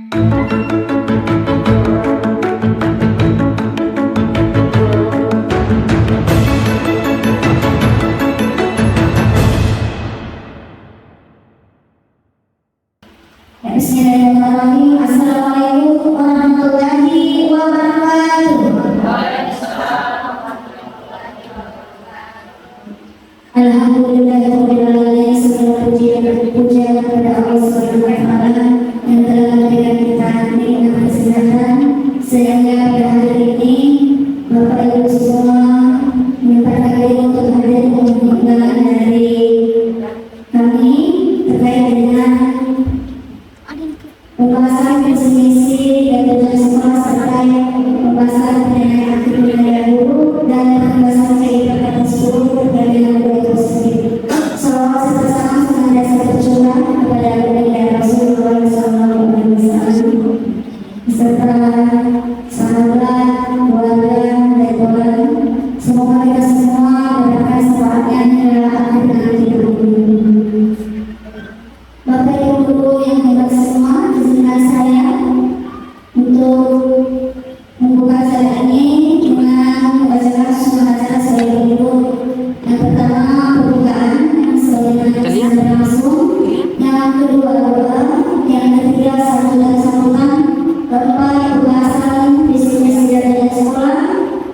Bismillahirrahmanirrahim. Assalamualaikum warahmatullahi wabarakatuh. Alhamdulillahirabbil alamin. Segala puji dan puja kepada Allah Subhanahu wa taala yang telah memberikan kita nikmat kesehatan sehingga pada hari ini Bapak Ibu semua menyempatkan diri untuk hadir mendengarkan dari kami terkait dengan pembahasan visi misi dan tujuan sekolah serta pembahasan penilaian aktivitas guru dan pembahasan kehidupan tersebut terkait dengan guru itu sendiri. Salawat bersama senantiasa tercurah kepada baginda Rasulullah SAW beserta sahabat, keluarga, dan kawan. Semoga kita semua mendapatkan semangatnya dalam akhir hidup ini. Bapak Ibu guru yang hebat semua, izinkan saya untuk membuka acara ini dengan membacakan semua acara saya berikut. Yang pertama pembukaan yang sesuai langsung, yang kedua doa, yang ketiga satu dan sambutan, keempat pembahasan visi misi dan sekolah,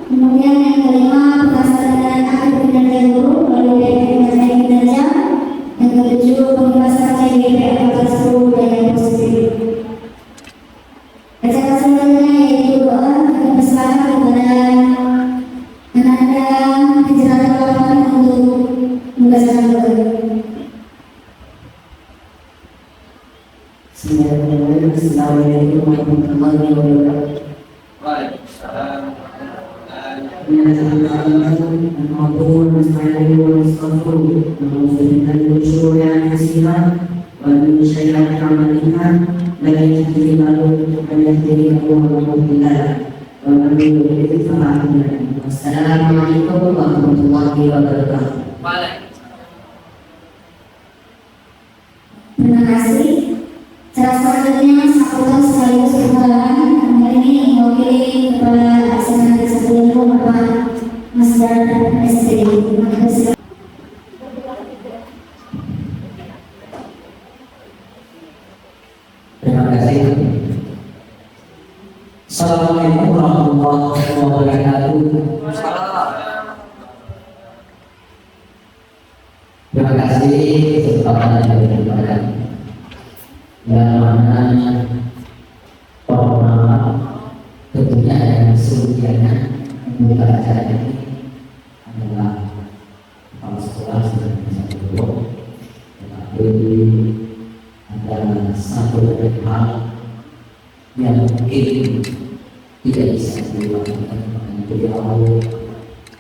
kemudian yang kelima pembahasan dan akhir kinerja guru melalui kinerja, yang ketujuh pembahasan CGP atau seluruh daya positif. Acara selanjutnya yaitu doa akan berserah kepada Ananda Hijrah Lawan untuk membacakan doa. Assalamualaikum warahmatullahi wabarakatuh. Waalaikumsalam. Assalamualaikum warahmatullahi wabarakatuh. Terima kasih. Cara selanjutnya sambutan sekaligus perkenalan. Hari ini mewakili Kepala Laksana Desa Guru Bapak Mas Dardan SD. Terima kasih. Terima kasih. Assalamualaikum warahmatullahi wabarakatuh. Terima kasih kesempatan yang diberikan. Yang mana pertama tentunya yang sesungguhnya membuka acara ini adalah kepala sekolah sedang bisa duduk, tetapi ada satu hal yang mungkin tidak bisa dilakukan dengan beliau,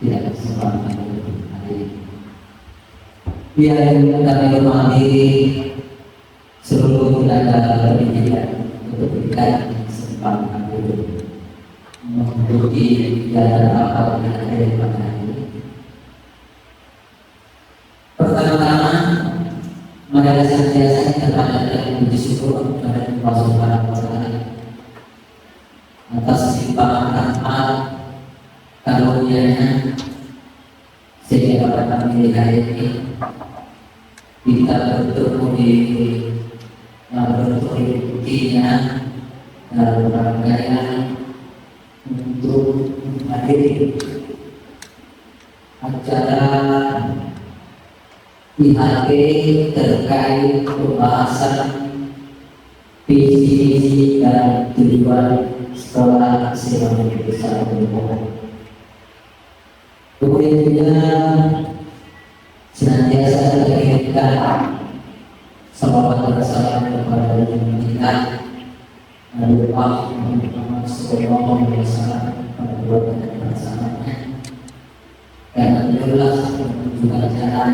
tidak kesempatan untuk hari. Biar kami hormati seluruh tenaga pendidikan untuk berikan kesempatan untuk mengikuti jalan apa yang ada di pada hari ini. Pertama-tama, marilah senantiasa kita panjatkan puji syukur kepada Allah Subhanahu wa taala atas limpahan rahmat karunia-Nya sehingga dapat kami di hari ini kita bertemu di buktinya dalam rangkaian untuk menghadiri acara IHP terkait pembahasan visi misi dan tujuan sekolah Islam Desa Bengkulu. Kemudian juga senantiasa kita kirimkan salawat dan salam kepada kita Nabi Muhammad sallallahu alaihi wasallam pada keluarga dan para sahabatnya, dan alhamdulillah menunjukkan jalan,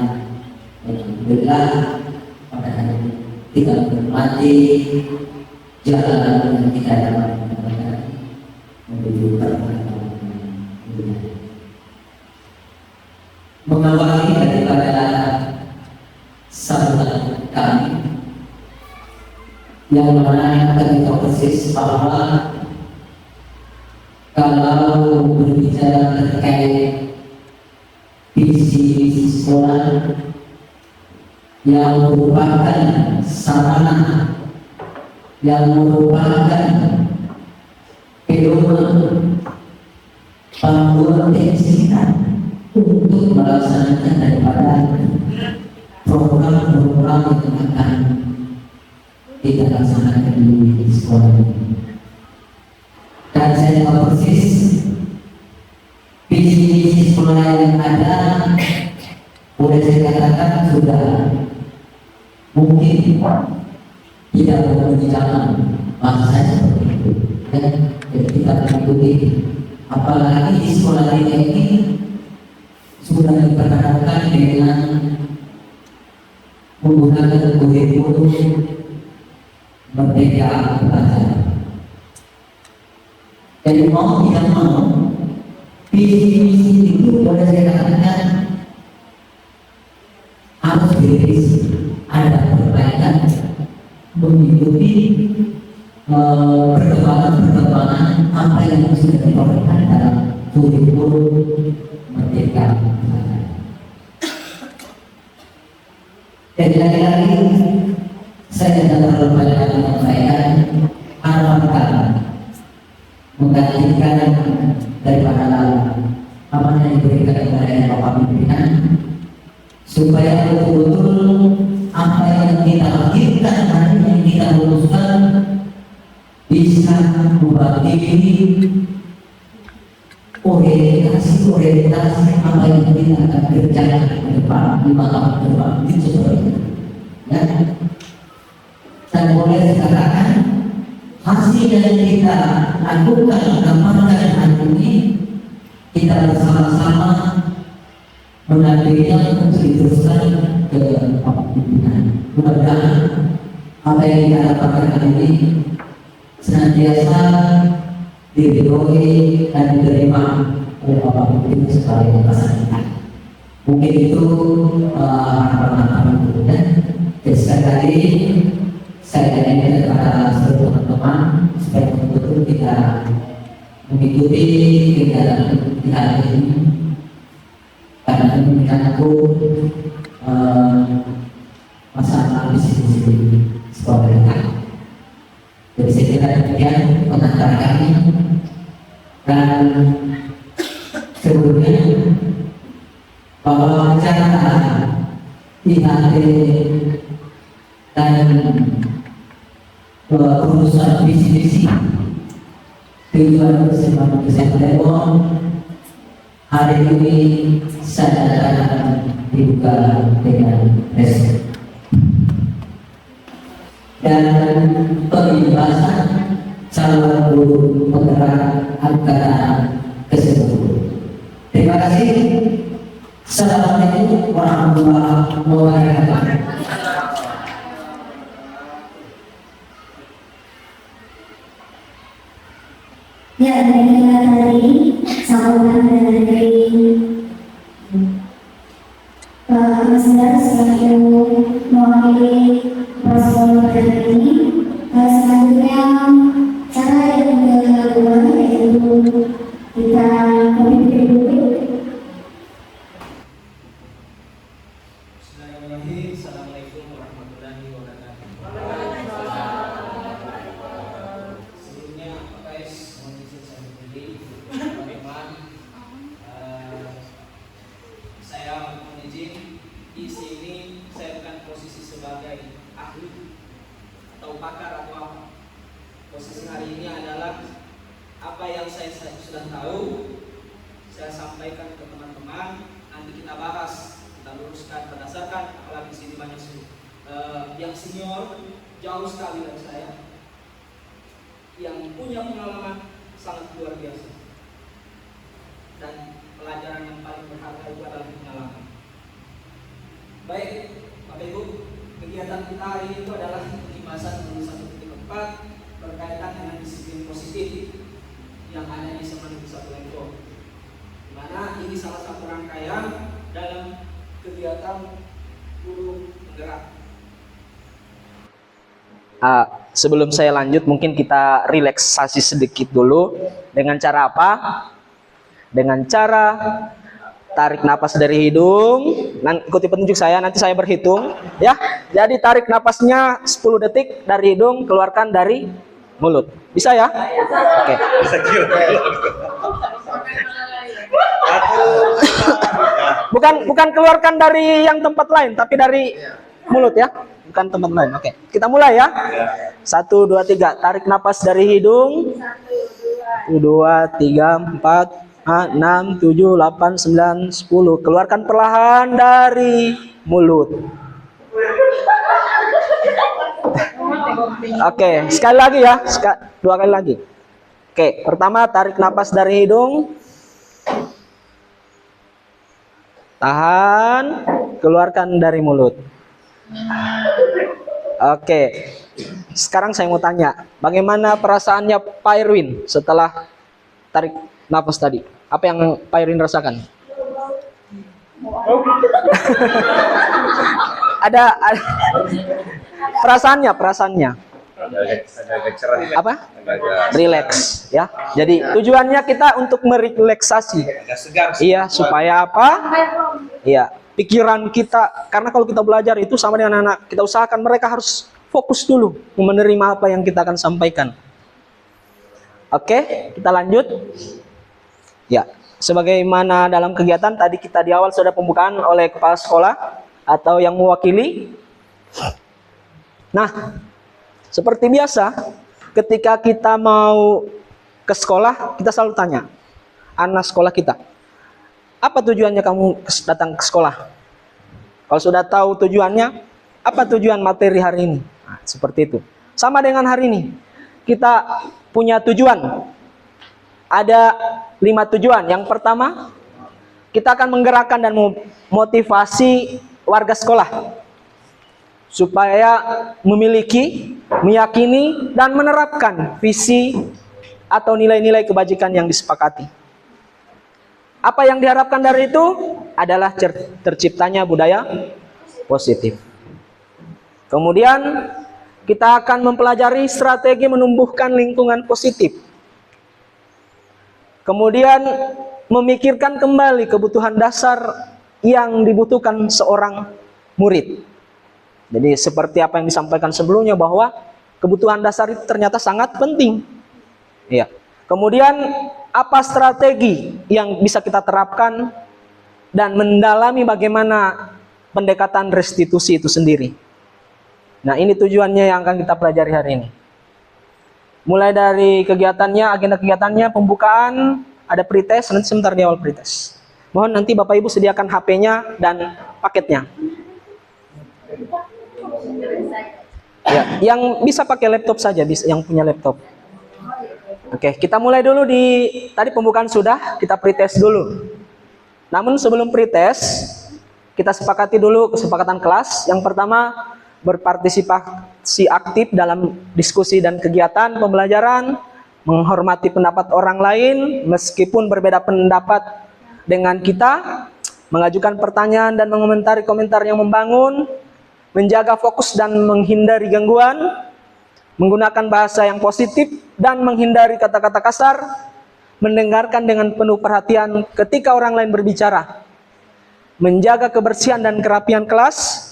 dan alhamdulillah pada hari ini kita menikmati jalan yang kita dapat menuju kepada mengawali daripada sambutan kami. yang mana kita tahu persis bahwa kalau berbicara terkait visi sekolah yang merupakan sarana, yang merupakan pedoman panduan kita untuk melaksanakan daripada program-program yang akan kita laksanakan di sekolah ini. Dan saya tahu persis visi sekolah yang ada, boleh saya katakan sudah mungkin tidak memenuhi zaman masa saya seperti itu. Dan jadi kita mengikuti, apalagi di sekolah ini sudah diperkenalkan dengan menggunakan kurikulum merdeka belajar. Jadi mau tidak mau, visi itu boleh saya katakan harus direvisi, ada perbaikan mengikuti perkembangan apa yang sudah dilakukan dalam kurikulum merdeka belajar. Jadi lagi-lagi saya tidak terlalu banyak menyampaikan harapan menggantikan daripada amanah yang diberikan kepada Bapak Pimpinan, supaya betul-betul apa yang kita pikirkan hari yang kita luruskan bisa mewakili orientasi apa yang kita akan kerjakan ke depan 5 tahun ke depan itu seperti itu. Ya, dan boleh dikatakan hasil yang kita lakukan kemarin hari ini kita bersama-sama mengambilnya untuk diteruskan ke Bapak Pimpinan. Mudah-mudahan apa yang kita dapatkan hari ini senantiasa diridhoi dan diterima oleh Bapak Pimpinan sebagai atasan kita. Mungkin itu harapan-harapan itu. Jadi sekali lagi saya ingin kepada seluruh teman-teman supaya betul-betul kita mengikuti kegiatan kita hari ini, karena pemilihan aku masalah visi sekolah kita. Jadi saya kira demikian pengantar kami, dan sebelumnya bahwa cara IHT dan urusan visi-visi tujuan bersama Depok hari ini saya akan dibuka dengan resmi dan pembebasan calon guru penggerak angkatan ke-10. Terima kasih. Assalamualaikum warahmatullahi wabarakatuh. Ya, demikian tadi sambutan dari Mas Dar selaku mewakili proses pada hari ini. Selanjutnya cara yang dilakukan yaitu kita memimpin dulu. Assalamualaikum warahmatullahi wabarakatuh. Sebelumnya guys, mohon izin saya berdiri. Teman-teman, saya mohon izin di sini saya bukan posisi sebagai ahli atau pakar atau apa. Posisi hari ini adalah apa yang saya sudah tahu, saya sampaikan ke teman-teman. Nanti kita bahas, kita luruskan berdasarkan, apalagi di sini banyak yang senior jauh sekali dari saya, yang punya pengalaman sangat luar biasa, dan pelajaran yang paling berharga itu adalah pengalaman. Baik Bapak Ibu, kegiatan kita hari ini itu adalah pembahasan dari 1.4 berkaitan dengan disiplin positif yang ada di Semanit Satu Lengkong, di mana ini salah satu rangkaian dalam kegiatan guru penggerak. Sebelum saya lanjut, mungkin kita relaksasi sedikit dulu. Dengan cara apa? Dengan cara tarik napas dari hidung. Ikuti petunjuk saya, nanti saya berhitung ya. Jadi tarik napasnya 10 detik dari hidung, keluarkan dari mulut. Bisa ya? Oke. Bukan keluarkan dari yang tempat lain, tapi dari mulut ya. Bukan tempat lain. Oke. Kita mulai ya. 1, 2, 3. Tarik napas dari hidung. 1, 2, 3, 4, 6, 7, 8, 9, 10. Keluarkan perlahan dari mulut. Oke, sekali lagi ya. 2 kali lagi. Oke, pertama tarik napas dari hidung. Tahan, keluarkan dari mulut. Oke. Sekarang saya mau tanya, bagaimana perasaannya Pak Irwin setelah tarik napas tadi? Apa yang Pak Irwin rasakan? ada perasaannya. Agak cerah. Apa? Relax ya. Jadi tujuannya kita untuk merelaksasi. Agak segar. Iya, supaya apa? Iya, pikiran kita, karena kalau kita belajar itu sama dengan anak, kita usahakan mereka harus fokus dulu menerima apa yang kita akan sampaikan. Oke, kita lanjut. Ya, sebagaimana dalam kegiatan tadi kita di awal sudah pembukaan oleh kepala sekolah atau yang mewakili. Nah, seperti biasa, ketika kita mau ke sekolah, kita selalu tanya anak sekolah kita, apa tujuannya kamu datang ke sekolah? Kalau sudah tahu tujuannya, apa tujuan materi hari ini? Nah, seperti itu. Sama dengan hari ini, kita punya tujuan. Ada 5 tujuan. Yang pertama, kita akan menggerakkan dan memotivasi warga sekolah supaya memiliki, meyakini, dan menerapkan visi atau nilai-nilai kebajikan yang disepakati. Apa yang diharapkan dari itu adalah terciptanya budaya positif. Kemudian kita akan mempelajari strategi menumbuhkan lingkungan positif. Kemudian memikirkan kembali kebutuhan dasar yang dibutuhkan seorang murid. Jadi seperti apa yang disampaikan sebelumnya bahwa kebutuhan dasar itu ternyata sangat penting. Ya. Kemudian apa strategi yang bisa kita terapkan dan mendalami bagaimana pendekatan restitusi itu sendiri. Nah, ini tujuannya yang akan kita pelajari hari ini. Mulai dari kegiatannya, agenda kegiatannya, pembukaan, ada pretest, nanti sebentar di awal pretest. Mohon nanti Bapak Ibu sediakan HP-nya dan paketnya. Ya, yang bisa pakai laptop saja, yang punya laptop. Oke, kita mulai dulu tadi pembukaan sudah, kita pretest dulu. Namun sebelum pretest, kita sepakati dulu kesepakatan kelas. Yang pertama, berpartisipasi aktif dalam diskusi dan kegiatan pembelajaran, menghormati pendapat orang lain meskipun berbeda pendapat dengan kita, mengajukan pertanyaan dan mengomentari komentar yang membangun, menjaga fokus dan menghindari gangguan, menggunakan bahasa yang positif dan menghindari kata-kata kasar, mendengarkan dengan penuh perhatian ketika orang lain berbicara, menjaga kebersihan dan kerapian kelas,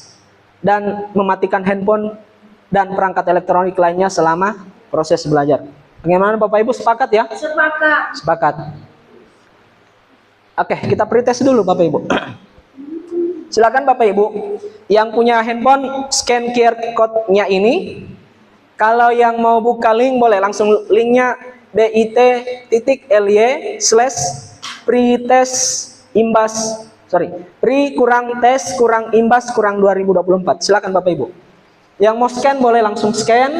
dan mematikan handphone dan perangkat elektronik lainnya selama proses belajar. Bagaimana Bapak Ibu, sepakat ya? Sepakat. Sepakat. Oke, kita pretest dulu Bapak Ibu. Silakan Bapak Ibu yang punya handphone scan QR code-nya ini. Kalau yang mau buka link boleh langsung linknya bit.ly/pre-tes-imbas 2024. Silakan Bapak Ibu. Yang mau scan boleh langsung scan.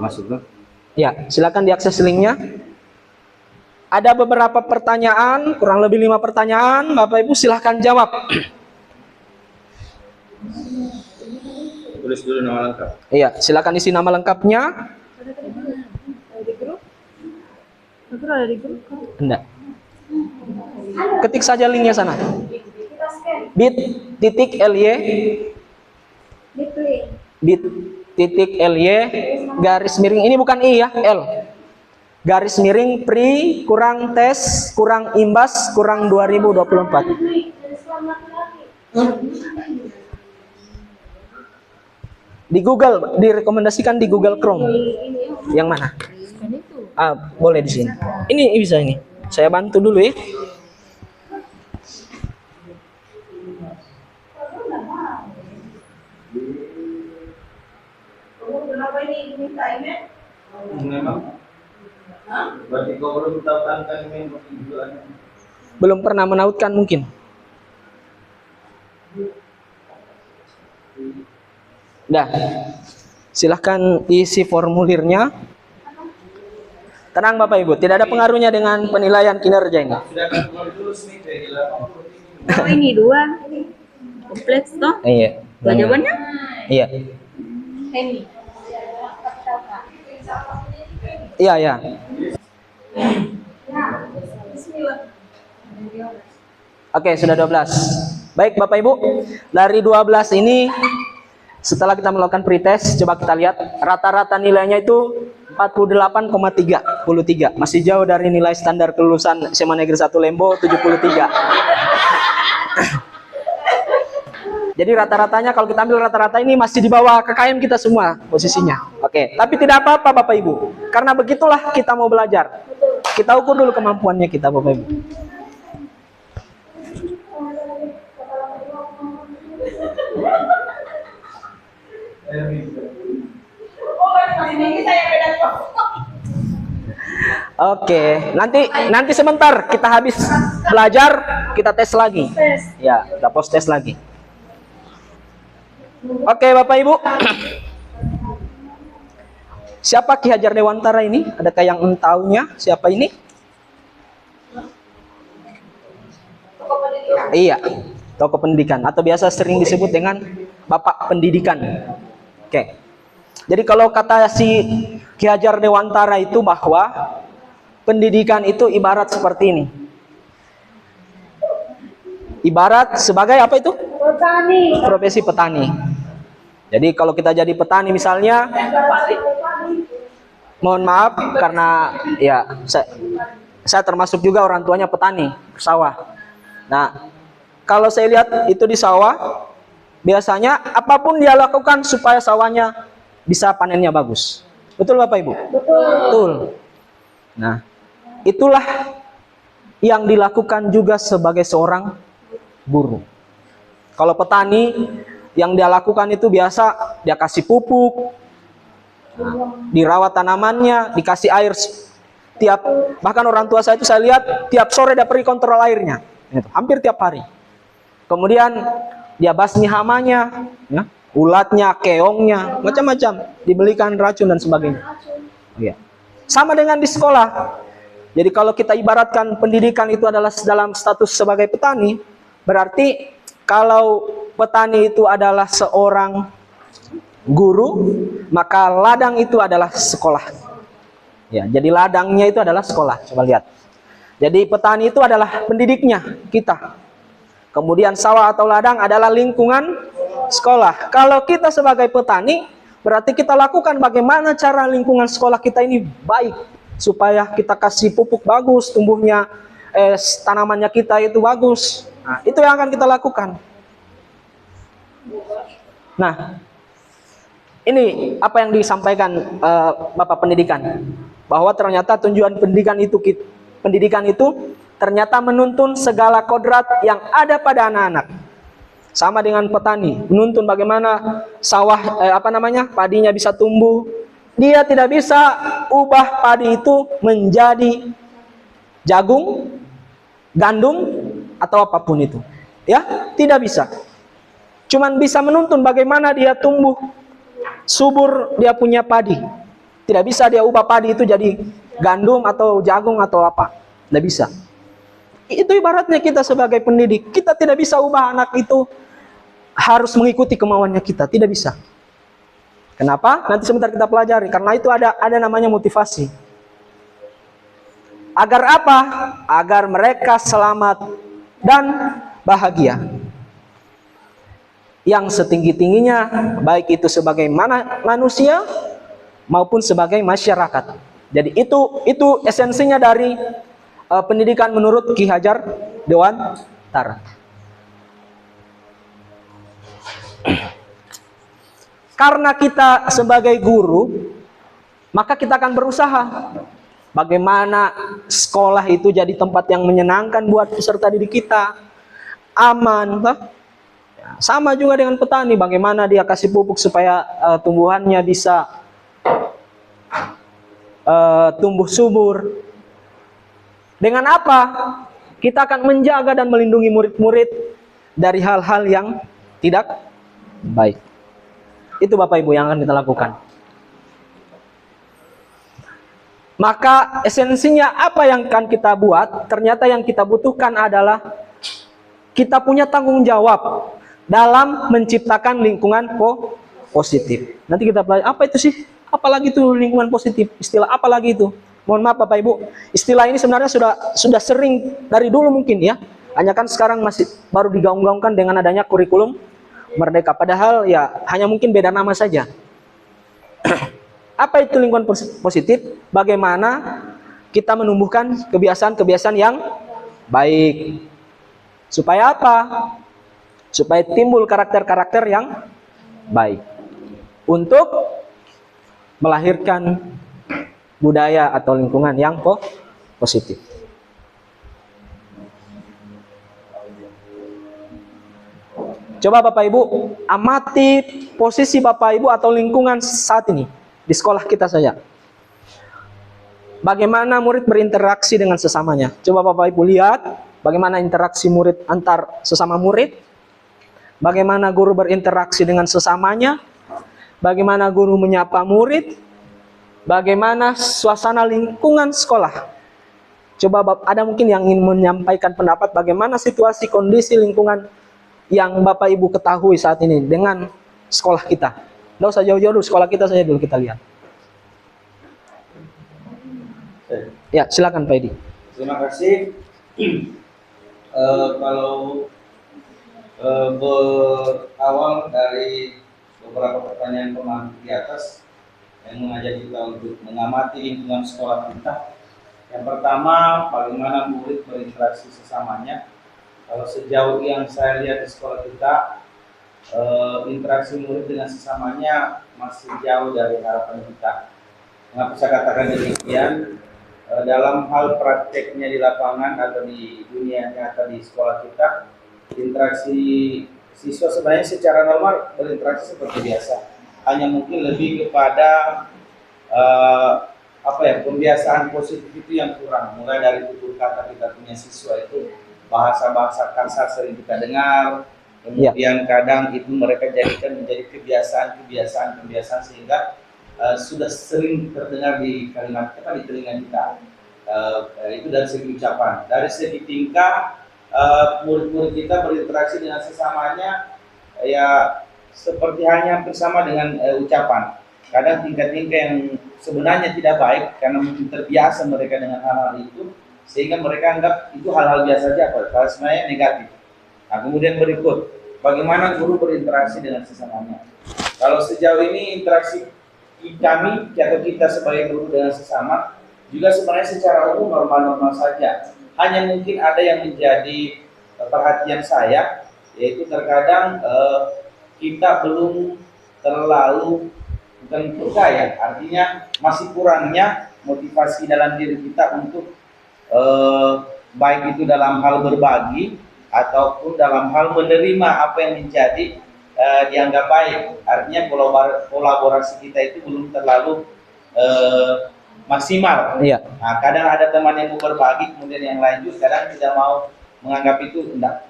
Masuk tuh. Ya, silakan diakses linknya. Ada beberapa pertanyaan, kurang lebih 5 pertanyaan. Bapak Ibu silahkan jawab. Tulis dulu nama lengkap. Iya, silakan isi nama lengkapnya. Ada di grup. Enggak. Ketik saja linknya sana. Kita scan. bit.ly Bit.ly. bit.ly garis miring, ini bukan I ya, L. Garis miring pri kurang tes kurang imbas kurang 2024. Di Google, direkomendasikan di Google Chrome. Yang mana? Boleh di sini. Ini bisa ini. Saya bantu dulu ya. Kenapa ini minta email? Memang. Berarti kau belum tahu kan email tujuannya. Belum pernah menautkan mungkin. Dah. Silahkan isi formulirnya. Tenang Bapak Ibu, tidak ada pengaruhnya dengan penilaian kinerja ini. Sudah kan dulu nih kayak Oh ini 2 kompleks toh? Iya. Jawabannya? Iya. Ini. Iya, ya. Oke, sudah 12. Baik Bapak Ibu, dari 12 ini setelah kita melakukan pretest, coba kita lihat rata-rata nilainya itu 48,33. Masih jauh dari nilai standar kelulusan SMA Negeri 1 Lembo 73. Jadi rata-ratanya kalau kita ambil rata-rata ini masih di bawah KKM kita semua posisinya. Oke, tapi tidak apa-apa Bapak Ibu. Karena begitulah kita mau belajar. Kita ukur dulu kemampuannya kita Bapak Ibu. Oke, nanti sebentar kita habis belajar, kita tes lagi. Ya, kita post tes lagi. Oke, Bapak Ibu. Siapa Ki Hajar Dewantara ini? Adakah yang tahunya siapa ini? Iya, tokoh pendidikan atau biasa sering disebut dengan Bapak Pendidikan. Oke. Jadi kalau kata si Ki Hajar Dewantara itu bahwa pendidikan itu ibarat seperti ini. Ibarat sebagai apa itu? Petani. Profesi petani. Jadi kalau kita jadi petani misalnya, mohon maaf karena ya saya termasuk juga orang tuanya petani sawah. Nah, kalau saya lihat itu di sawah, biasanya apapun dia lakukan supaya sawahnya bisa panennya bagus. Betul Bapak Ibu? Betul. Nah, itulah yang dilakukan juga sebagai seorang guru. Kalau petani, yang dia lakukan itu biasa dia kasih pupuk, dirawat tanamannya, dikasih air bahkan orang tua saya itu saya lihat tiap sore dia pergi kontrol airnya, hampir tiap hari. Kemudian dia basmi hamanya, ya, ulatnya, keongnya, macam-macam, dibelikan racun dan sebagainya. Ya. Sama dengan di sekolah. Jadi kalau kita ibaratkan pendidikan itu adalah dalam status sebagai petani, berarti kalau petani itu adalah seorang guru, maka ladang itu adalah sekolah. Ya, jadi ladangnya itu adalah sekolah. Coba lihat. Jadi petani itu adalah pendidiknya kita. Kemudian sawah atau ladang adalah lingkungan sekolah. Kalau kita sebagai petani, berarti kita lakukan bagaimana cara lingkungan sekolah kita ini baik, supaya kita kasih pupuk bagus, tumbuhnya tanamannya kita itu bagus. Nah, itu yang akan kita lakukan. Nah, ini apa yang disampaikan Bapak Pendidikan, bahwa ternyata tujuan pendidikan itu ternyata menuntun segala kodrat yang ada pada anak-anak. Sama dengan petani, menuntun bagaimana sawah padinya bisa tumbuh. Dia tidak bisa ubah padi itu menjadi jagung, gandum atau apapun itu. Ya, tidak bisa. Cuman bisa menuntun bagaimana dia tumbuh subur, dia punya padi. Tidak bisa dia ubah padi itu jadi gandum atau jagung atau apa. Tidak bisa. Itu ibaratnya kita sebagai pendidik. Kita tidak bisa ubah anak itu harus mengikuti kemauannya kita. Tidak bisa. Kenapa? Nanti sebentar kita pelajari. Karena itu ada namanya motivasi. Agar apa? Agar mereka selamat dan bahagia. yang setinggi-tingginya, baik itu sebagai manusia maupun sebagai masyarakat. Jadi itu esensinya dari pendidikan menurut Ki Hajar Dewantara. Karena kita sebagai guru, maka kita akan berusaha bagaimana sekolah itu jadi tempat yang menyenangkan buat peserta didik kita, aman. Ya, sama juga dengan petani, bagaimana dia kasih pupuk supaya tumbuhannya bisa tumbuh subur. Dengan apa? Kita akan menjaga dan melindungi murid-murid dari hal-hal yang tidak baik. Itu Bapak Ibu yang akan kita lakukan. Maka esensinya apa yang akan kita buat? Ternyata yang kita butuhkan adalah kita punya tanggung jawab dalam menciptakan lingkungan positif. Nanti kita pelajari apa itu sih? Apalagi itu lingkungan positif? Istilah apa lagi itu? Mohon maaf Bapak Ibu, istilah ini sebenarnya sudah sering dari dulu mungkin ya. Hanya kan sekarang masih baru digaung-gaungkan dengan adanya kurikulum Merdeka. Padahal ya hanya mungkin beda nama saja. Apa itu lingkungan positif? Bagaimana kita menumbuhkan kebiasaan-kebiasaan yang baik. Supaya apa? Supaya timbul karakter-karakter yang baik. Untuk melahirkan budaya atau lingkungan yang positif. Coba Bapak Ibu amati posisi Bapak Ibu atau lingkungan saat ini di sekolah kita saja. Bagaimana murid berinteraksi dengan sesamanya? Coba Bapak Ibu lihat bagaimana interaksi murid antar sesama murid. Bagaimana guru berinteraksi dengan sesamanya. Bagaimana guru menyapa murid. Bagaimana suasana lingkungan sekolah. Coba ada mungkin yang ingin menyampaikan pendapat bagaimana situasi kondisi lingkungan yang Bapak Ibu ketahui saat ini dengan sekolah kita. Nggak usah jauh-jauh, sekolah kita saja dulu kita lihat. Ya, silakan Pak Edi. Terima kasih. Kalau berawal dari beberapa pertanyaan pemahaman di atas yang mengajak kita untuk mengamati lingkungan sekolah kita. Yang pertama, bagaimana murid berinteraksi sesamanya. Kalau sejauh yang saya lihat di sekolah kita, interaksi murid dengan sesamanya masih jauh dari harapan kita. Mengapa saya katakan demikian? Dalam hal prakteknya di lapangan atau di dunia nyata di sekolah kita, interaksi siswa sebenarnya secara normal berinteraksi seperti biasa. Hanya mungkin lebih kepada pembiasaan positif itu yang kurang. Mulai dari tutur kata kita punya siswa itu bahasa-bahasa kasar sering kita dengar, kemudian kadang itu mereka jadikan menjadi kebiasaan sehingga sudah sering terdengar di kalimat kita, di telinga kita. Itu dari segi ucapan. Dari segi tingkah, murid-murid kita berinteraksi dengan sesamanya ya seperti hanya bersama dengan ucapan. Kadang tingkah-tingkah yang sebenarnya tidak baik karena mungkin terbiasa mereka dengan hal-hal itu, sehingga mereka anggap itu hal-hal biasa saja, padahal sebenarnya negatif. Nah, kemudian berikut, bagaimana guru berinteraksi dengan sesamanya. Kalau sejauh ini interaksi kami atau kita sebagai guru dengan sesama juga sebenarnya secara umum normal-normal saja. Hanya mungkin ada yang menjadi perhatian saya, yaitu terkadang kita belum terlalu bukan percaya, artinya masih kurangnya motivasi dalam diri kita untuk baik itu dalam hal berbagi ataupun dalam hal menerima apa yang menjadi dianggap baik. Artinya kolaborasi kita itu belum terlalu maksimal. Iya. Nah, kadang ada teman yang mau berbagi, kemudian yang lanjut kadang tidak mau menganggap itu tidak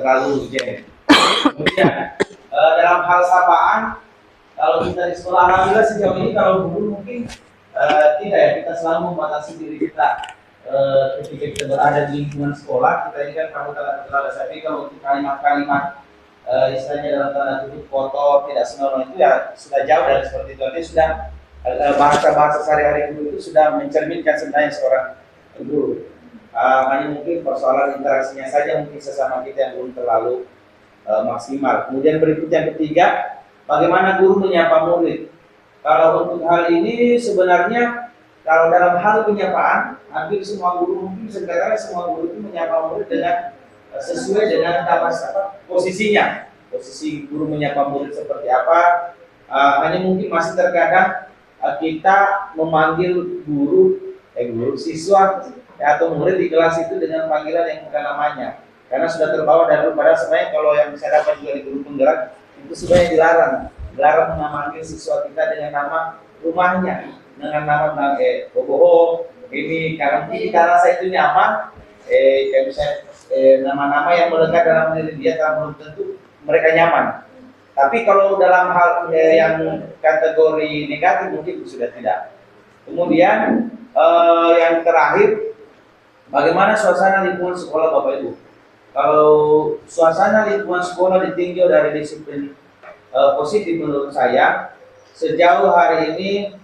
terlalu urgent. Kemudian dalam hal sapaan, kalau kita di sekolah alhamdulillah sejauh ini kalau dulu mungkin tidak ya, kita selalu membatasi diri kita ketika kita berada di lingkungan sekolah. Kita ini kan kamu terlalu tapi kalau untuk kalimat-kalimat istilahnya dalam tanda kutip kotor, tidak senonoh itu ya sudah jauh dari seperti itu. Artinya sudah bahasa-bahasa sehari-hari guru itu sudah mencerminkan sebenarnya seorang guru. Hanya mungkin persoalan interaksinya saja mungkin sesama kita yang belum terlalu maksimal. Kemudian berikutnya yang ketiga, bagaimana guru menyapa murid. Kalau untuk hal ini sebenarnya kalau dalam hal penyapaan, hampir semua guru, mungkin sebenarnya semua guru itu menyapa murid dengan sesuai dengan posisinya. Posisi guru menyapa murid seperti apa? Hanya mungkin masih terkadang kita memanggil guru siswa atau murid di kelas itu dengan panggilan yang bukan namanya, karena sudah terbawa dari padahal sebenarnya kalau yang saya dapat juga di guru penggerak itu sebenarnya dilarang memanggil siswa kita dengan nama rumahnya, dengan nama boboho ini karena saya itu nyaman kayak misalnya nama-nama yang melekat dalam diri dia karena belum tentu mereka nyaman. Tapi kalau dalam hal yang kategori negatif mungkin sudah tidak. Kemudian yang terakhir, bagaimana suasana lingkungan sekolah Bapak Ibu? Kalau suasana lingkungan sekolah ditinjau dari disiplin positif menurut saya, sejauh hari ini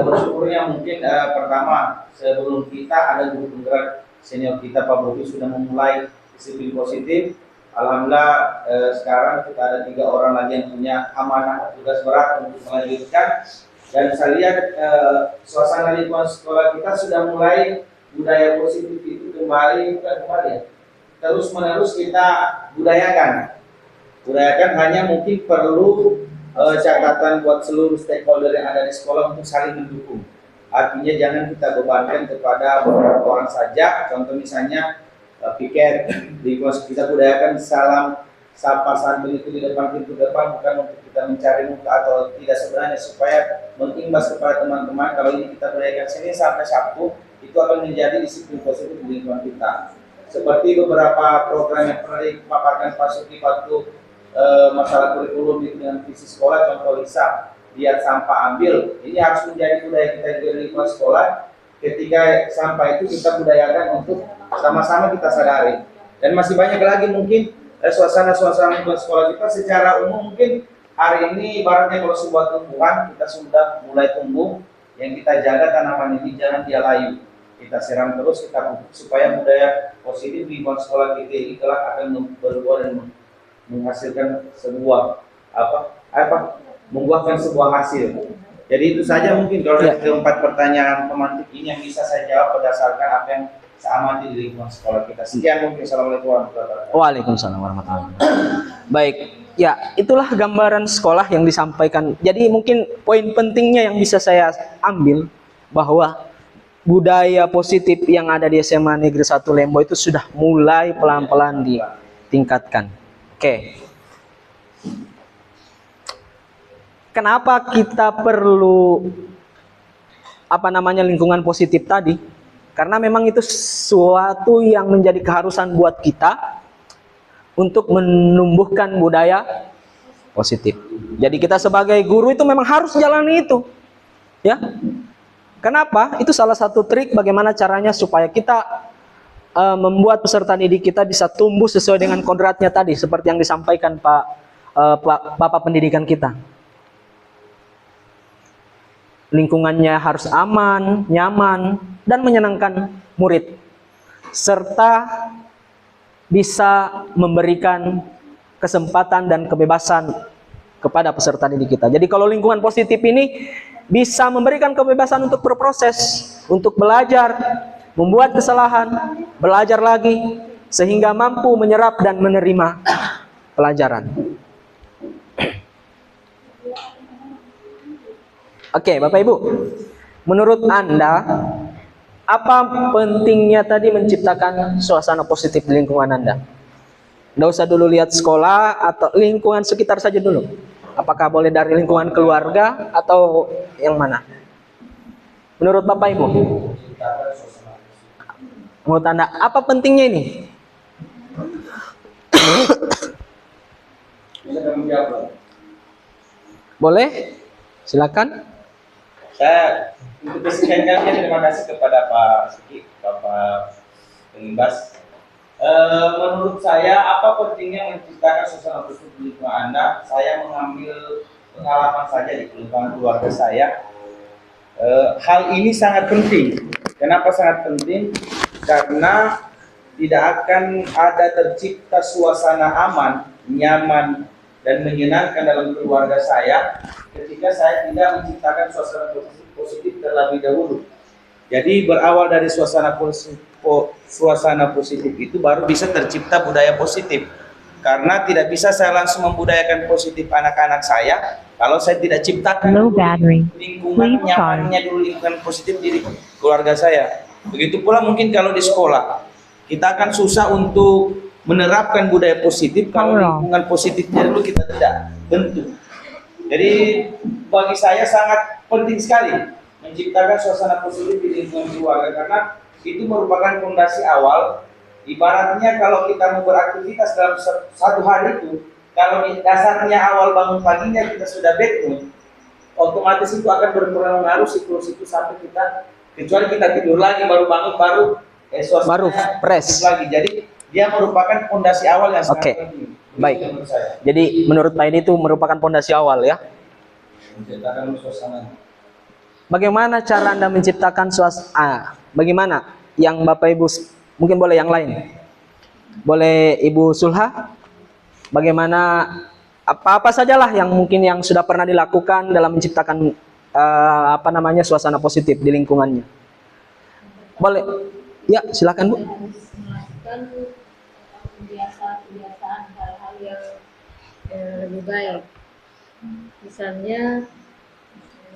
bersyukurnya mungkin pertama sebelum kita ada guru penggerak senior kita Pak Bobi sudah memulai disiplin positif. Alhamdulillah sekarang kita ada 3 orang lagi yang punya amanah tugas berat untuk melanjutkan, dan saya lihat suasana lingkungan sekolah kita sudah mulai budaya positif itu kembali terus menerus kita budayakan hanya mungkin perlu catatan buat seluruh stakeholder yang ada di sekolah untuk saling mendukung. Artinya jangan kita bebankan kepada beberapa orang saja. Contoh misalnya piket di kelas kita budayakan salam sapa sambil itu di depan pintu depan, bukan untuk kita mencari muka atau tidak, sebenarnya supaya mengimbas kepada teman-teman. Kalau ini kita budayakan Senin sampai Sabtu, itu akan menjadi disiplin positif di lingkungan kita. Seperti beberapa program yang pernah dipaparkan Pak Suki waktu masalah kurikulum dengan visi sekolah, contoh LISA, lihat sampah ambil, ini harus menjadi budaya kita di lingkungan sekolah. Ketika sampah itu kita budayakan untuk sama-sama kita sadari. Dan masih banyak lagi mungkin suasana-suasana lingkungan sekolah kita secara umum. Mungkin hari ini ibaratnya kalau sebuah tumbuhan kita sudah mulai tumbuh, yang kita jaga tanaman ini jangan dia layu, kita siram terus, kita pupuk supaya budaya positif di lingkungan sekolah kita ini kelak akan berbuah dan menghasilkan sebuah membuahkan sebuah hasil. Jadi itu saja mungkin kalau dari keempat pertanyaan pemantik ini yang bisa saya jawab berdasarkan apa yang saya amati di lingkungan sekolah kita. Sekian mungkin. Assalamualaikum warahmatullahi wabarakatuh. Waalaikumsalam warahmatullahi wabarakatuh. Baik, ya itulah gambaran sekolah yang disampaikan. Jadi mungkin poin pentingnya yang bisa saya ambil bahwa budaya positif yang ada di SMA Negeri 1 Lembo itu sudah mulai pelan-pelan ditingkatkan. Oke. Kenapa kita perlu lingkungan positif tadi? Karena memang itu sesuatu yang menjadi keharusan buat kita untuk menumbuhkan budaya positif. Jadi kita sebagai guru itu memang harus jalani itu. Ya. Kenapa? Itu salah satu trik bagaimana caranya supaya kita membuat peserta didik kita bisa tumbuh sesuai dengan kodratnya tadi, seperti yang disampaikan Bapak pendidikan kita. Lingkungannya harus aman, nyaman, dan menyenangkan murid, serta bisa memberikan kesempatan dan kebebasan kepada peserta didik kita. Jadi kalau lingkungan positif ini bisa memberikan kebebasan untuk berproses, untuk belajar, membuat kesalahan, belajar lagi, sehingga mampu menyerap dan menerima pelajaran. Oke, Bapak Ibu, menurut Anda, apa pentingnya tadi menciptakan suasana positif di lingkungan Anda? Nggak usah dulu lihat sekolah atau lingkungan sekitar saja dulu. Apakah boleh dari lingkungan keluarga atau yang mana? Menurut Bapak Ibu? Menurut Anda, apa pentingnya ini? Boleh? Silakan. Saya untuk kesingkatannya terima kasih kepada Pak Suki, Bapak Pengimbas. Menurut saya, apa pentingnya menciptakan suasana positif di lingkungan Anda? Saya mengambil pengalaman saja di lingkungan keluarga saya. Hal ini sangat penting. Kenapa sangat penting? Karena tidak akan ada tercipta suasana aman, nyaman, dan menyenangkan dalam keluarga saya ketika saya tidak menciptakan suasana positif terlebih dahulu. Jadi berawal dari suasana positif itu baru bisa tercipta budaya positif. Karena tidak bisa saya langsung membudayakan positif anak-anak saya kalau saya tidak ciptakan Low battery. lingkungan Please nyamannya dulu, lingkungan positif di keluarga saya. Begitu pula mungkin kalau di sekolah kita akan susah untuk menerapkan budaya positif kalau lingkungan positifnya dulu kita tidak bentuk. Jadi bagi saya sangat penting sekali menciptakan suasana positif di lingkungan keluarga, karena itu merupakan fondasi awal. Ibaratnya kalau kita mau beraktivitas dalam satu hari itu, kalau dasarnya awal bangun paginya kita sudah bad mood, otomatis itu akan berpengaruh siklus itu sampai kita, kecuali kita tidur lagi baru bangun Baru fresh lagi. Jadi dia merupakan fondasi awal yang sangat Oke. penting. Baik. Menurut saya. Jadi menurut Pak Edi itu merupakan pondasi awal ya. Menciptakan suasana. Bagaimana cara Anda menciptakan suasana? Bagaimana yang Bapak Ibu, mungkin boleh yang lain. Boleh Ibu Sulha? Bagaimana apa-apa sajalah yang mungkin yang sudah pernah dilakukan dalam menciptakan suasana positif di lingkungannya. Boleh. Ya, silakan Bu. Melakukan kebiasaan hal-hal yang lebih baik. Misalnya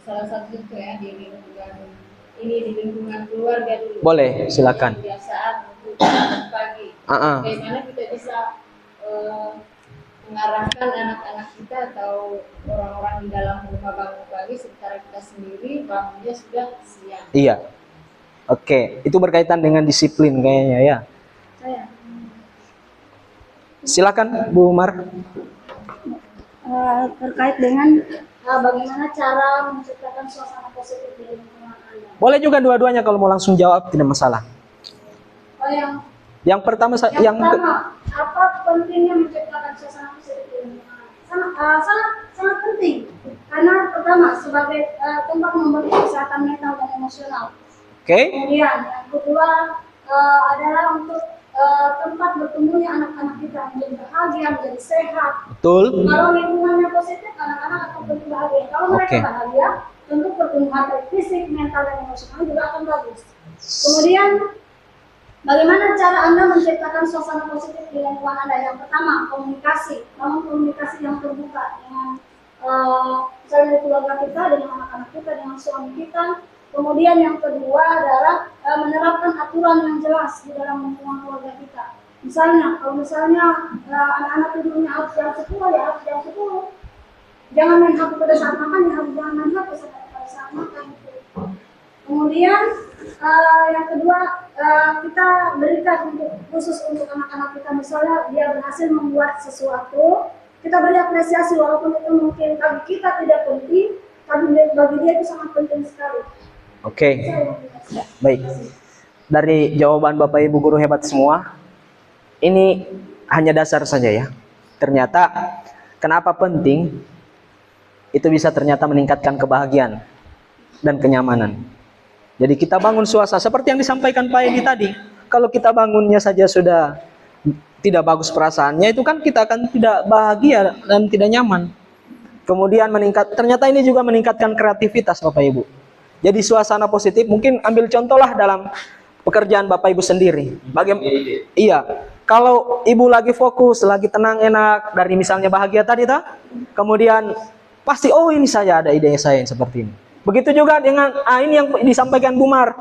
salah satu contoh ya di lingkungan keluarga dulu. Boleh, silakan. Kebiasaan untuk bangun pagi. Ah. Bagaimana kita bisa mengarahkan anak-anak kita atau orang-orang di dalam rumah bangun pagi, sementara kita sendiri bangunnya sudah siang. Iya. Oke, itu berkaitan dengan disiplin kayaknya ya. Saya Silakan Bu Umar. Terkait dengan bagaimana cara menciptakan suasana positif di lingkungan Anda. Boleh juga dua-duanya, kalau mau langsung jawab tidak masalah. Oh, Yang pertama apa pentingnya menciptakan suasana positif di lingkungan? Sangat penting. Karena pertama sebagai tempat membentuk kesehatan mental dan emosional. Oke. Kemudian yang kedua adalah untuk tempat bertemunya anak-anak kita menjadi bahagia, menjadi sehat. Betul. Kalau lingkungannya positif, anak-anak akan lebih bahagia. Kalau mereka Oke. bahagia, tentu pertumbuhan baik fisik, mental, dan emosional juga akan bagus. Kemudian, bagaimana cara Anda menciptakan suasana positif di lingkungan Anda? Yang pertama, komunikasi. Bangun komunikasi yang terbuka dengan misalnya keluarga kita, dengan anak-anak kita, dengan suami kita. Kemudian yang kedua adalah menerapkan aturan yang jelas di dalam lingkungan keluarga kita. Misalnya, kalau anak-anak tidurnya harus jam 10, ya harus jam 10. Jangan main HP pada saat makan, ya harus jangan main HP pada saat makan. Kemudian yang kedua, kita berikan khusus untuk anak-anak kita, misalnya dia berhasil membuat sesuatu, kita beri apresiasi walaupun itu mungkin bagi kita tidak penting, tapi bagi dia itu sangat penting sekali. Oke. Baik. Dari jawaban Bapak Ibu guru hebat semua, ini hanya dasar saja ya. Ternyata kenapa penting? Itu bisa ternyata meningkatkan kebahagiaan dan kenyamanan. Jadi kita bangun suasana seperti yang disampaikan Pak Edi tadi. Kalau kita bangunnya saja sudah tidak bagus perasaannya, itu kan kita akan tidak bahagia dan tidak nyaman. Kemudian ternyata ini juga meningkatkan kreativitas Bapak Ibu. Jadi suasana positif, mungkin ambil contohlah dalam pekerjaan Bapak Ibu sendiri. Iya, kalau Ibu lagi fokus, lagi tenang, enak, dari misalnya bahagia tadi, kemudian pasti, oh ini saya ada ide saya yang seperti ini. Begitu juga dengan ini yang disampaikan Bu Mar,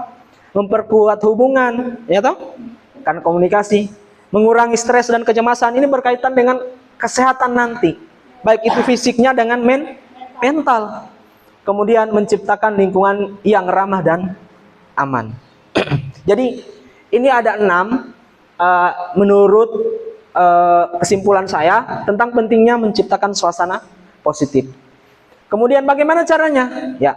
memperkuat hubungan, ya toh? Karena komunikasi, mengurangi stres dan kecemasan, ini berkaitan dengan kesehatan nanti, baik itu fisiknya dengan mental. Kemudian menciptakan lingkungan yang ramah dan aman. Jadi ini ada 6 menurut kesimpulan saya tentang pentingnya menciptakan suasana positif. Kemudian bagaimana caranya? Ya,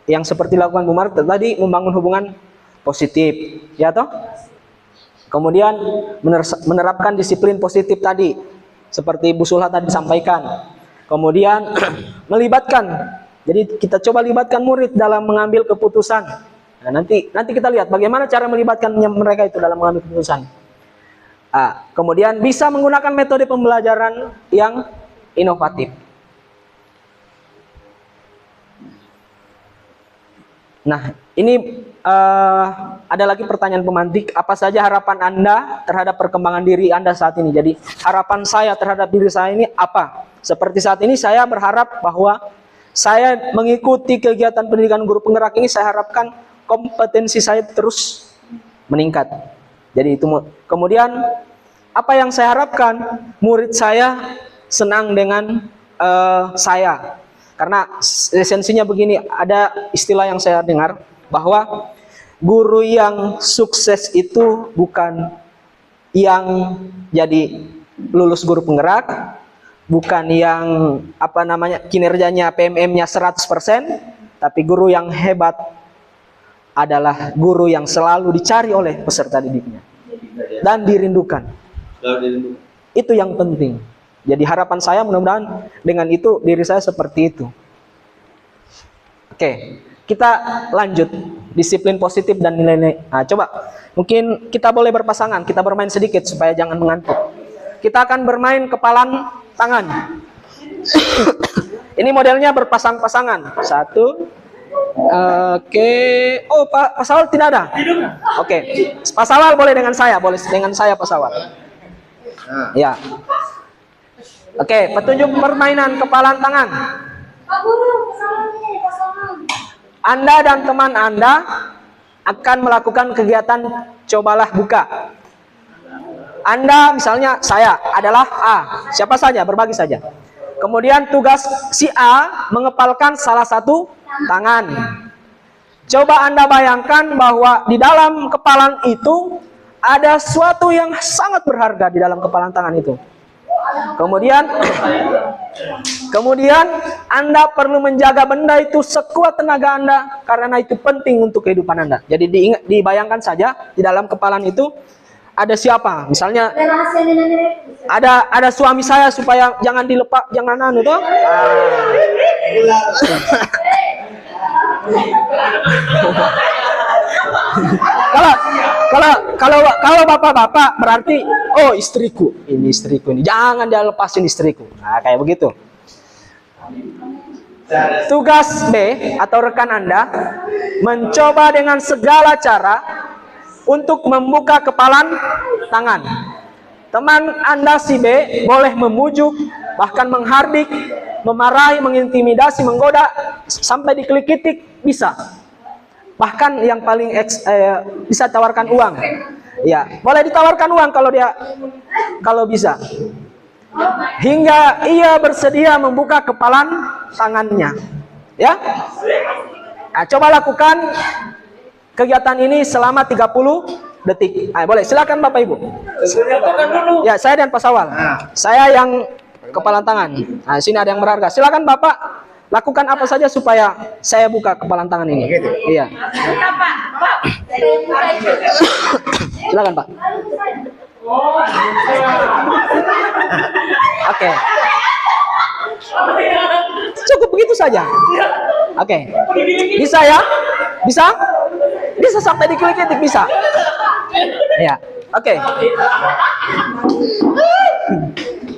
yang seperti lakukan Bu Mar tadi, membangun hubungan positif, ya toh? Kemudian menerapkan disiplin positif tadi, seperti Bu Sulha tadi sampaikan. Kemudian melibatkan. Jadi kita coba libatkan murid dalam mengambil keputusan. Nah, nanti kita lihat bagaimana cara melibatkan mereka itu dalam mengambil keputusan. Kemudian bisa menggunakan metode pembelajaran yang inovatif. Nah, ini ada lagi pertanyaan pemantik. Apa saja harapan Anda terhadap perkembangan diri Anda saat ini? Jadi, harapan saya terhadap diri saya ini apa? Seperti saat ini saya berharap bahwa saya mengikuti kegiatan pendidikan guru penggerak ini, saya harapkan kompetensi saya terus meningkat. Jadi itu. Kemudian apa yang saya harapkan? Murid saya senang dengan saya. Karena esensinya begini, ada istilah yang saya dengar bahwa guru yang sukses itu bukan yang jadi lulus guru penggerak, bukan yang kinerjanya PMM-nya 100%, tapi guru yang hebat adalah guru yang selalu dicari oleh peserta didiknya dan dirindukan. Itu yang penting. Jadi harapan saya mudah-mudahan dengan itu diri saya seperti itu. Oke, kita lanjut disiplin positif dan nilai-nilai. Nah, coba mungkin kita boleh berpasangan, kita bermain sedikit supaya jangan mengantuk. Kita akan bermain kepalan tangan. Ini modelnya berpasang-pasangan. Satu. Oke. Oh, Pak Sawal tidak ada? Oke. Pak Sawal boleh dengan saya, boleh dengan saya Pak Sawal. Ya. Oke, petunjuk permainan kepalan tangan. Pak Guru, pasangan. Anda dan teman Anda akan melakukan kegiatan cobalah buka. Anda misalnya saya adalah A, siapa saja, berbagi saja. Kemudian tugas si A mengepalkan salah satu tangan. Coba Anda bayangkan bahwa di dalam kepalan itu ada sesuatu yang sangat berharga di dalam kepalan tangan itu. Kemudian Anda perlu menjaga benda itu sekuat tenaga Anda karena itu penting untuk kehidupan Anda. Jadi dibayangkan saja di dalam kepalan itu ada siapa? Misalnya ada suami saya supaya jangan dilepas, jangan anu toh. Kalau bapak-bapak berarti oh istriku ini jangan dia lepasin istriku. Nah, kayak begitu. Tugas B atau rekan Anda mencoba dengan segala cara untuk membuka kepalan tangan. Teman Anda si B boleh memujuk, bahkan menghardik, memarahi, mengintimidasi, menggoda, sampai diklik-klik bisa. Bahkan yang paling bisa tawarkan uang. Ya, boleh ditawarkan uang kalau bisa. Hingga ia bersedia membuka kepalan tangannya. Ya. Nah, coba lakukan kegiatan ini selama 30 detik. Boleh, silakan Bapak Ibu. Ya, saya dan Pak Sawal. Saya yang kepalan tangan. Nah, sini ada yang berharga. Silakan Bapak lakukan apa saja supaya saya buka kepalan tangan ini. Iya. Silakan Pak. Oke. Cukup begitu saja. Oke. Bisa ya? Bisa? Bisa sampai diklik-klik bisa. Ya. Oke.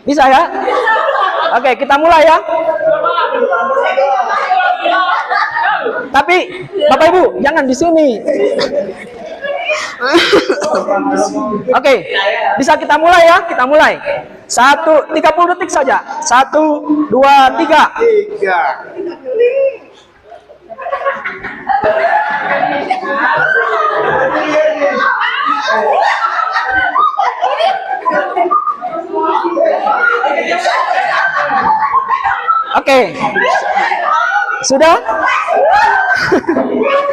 Bisa ya? Oke, kita mulai ya. Tapi Bapak Ibu jangan di sini. Oke, bisa kita mulai ya? Kita mulai. 30 detik saja. 1, 2, 3. Oke. Sudah?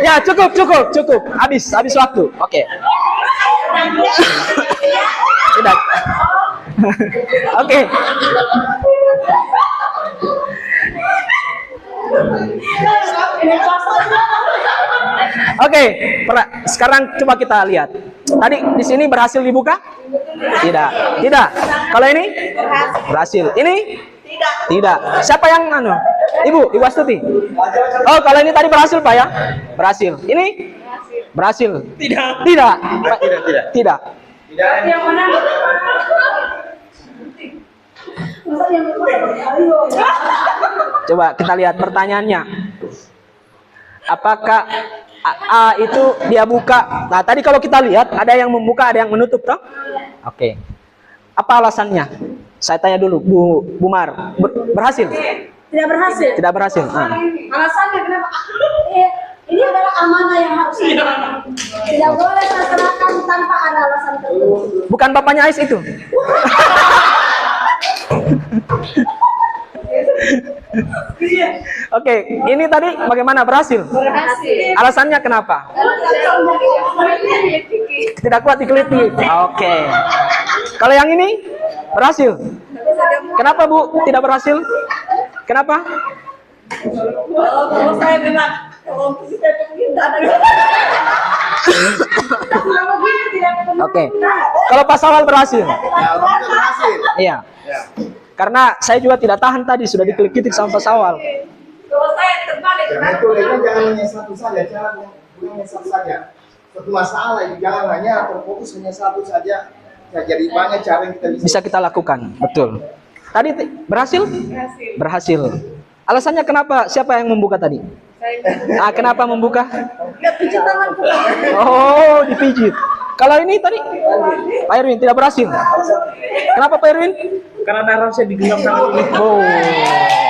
Ya, cukup. Habis waktu. Oke. Sudah. Oke. Oke, sekarang coba kita lihat. Tadi di sini berhasil dibuka? Tidak. Kalau ini? Berhasil. Ini? Tidak. Siapa yang anu? Ibu Astuti. Oh, kalau ini tadi berhasil Pak ya? Berhasil. Ini? Berhasil. Tidak. Tidak ada yang mana? Coba kita lihat pertanyaannya. Apakah A itu dia buka? Nah, tadi kalau kita lihat ada yang membuka, ada yang menutup, toh? Oke. Apa alasannya? Saya tanya dulu, Bu Mar. Berhasil? Tidak berhasil. Tidak berhasil. Nah. Alasannya kenapa? Ini adalah amanah yang harus tidak boleh terserahkan tanpa ada alasan tertentu. Bukan bapaknya Ais itu? Oke, ini tadi bagaimana, berhasil? Berhasil. Alasannya kenapa? Tidak kuat dikeliti. Oke. Kalau yang ini berhasil? Kenapa Bu tidak berhasil? Kenapa? Kalau saya bilang, kalau kita Oke. Kalau Pak Sawal berhasil? berhasil. Iya. Karena saya juga tidak tahan tadi, sudah dikelitik sama Pak Sawal. Kalau saya terbalik, Karena itu legal jangan hanya satu saja, caranya bukan hanya satu saja. Satu masalah itu jangan hanya terfokus hanya satu saja. Ya, jadi banyak cara yang kita Bisa kita lakukan, betul. Tadi berhasil? Berhasil. Alasannya kenapa? Siapa yang membuka tadi? Ah, kenapa membuka? pijit tanganku. Oh, dipijit. Kalau ini tadi Pak Irwin tidak berhasil. Kenapa Pak Irwin? Karena ada rahasia di genggam tangan ini. Oh,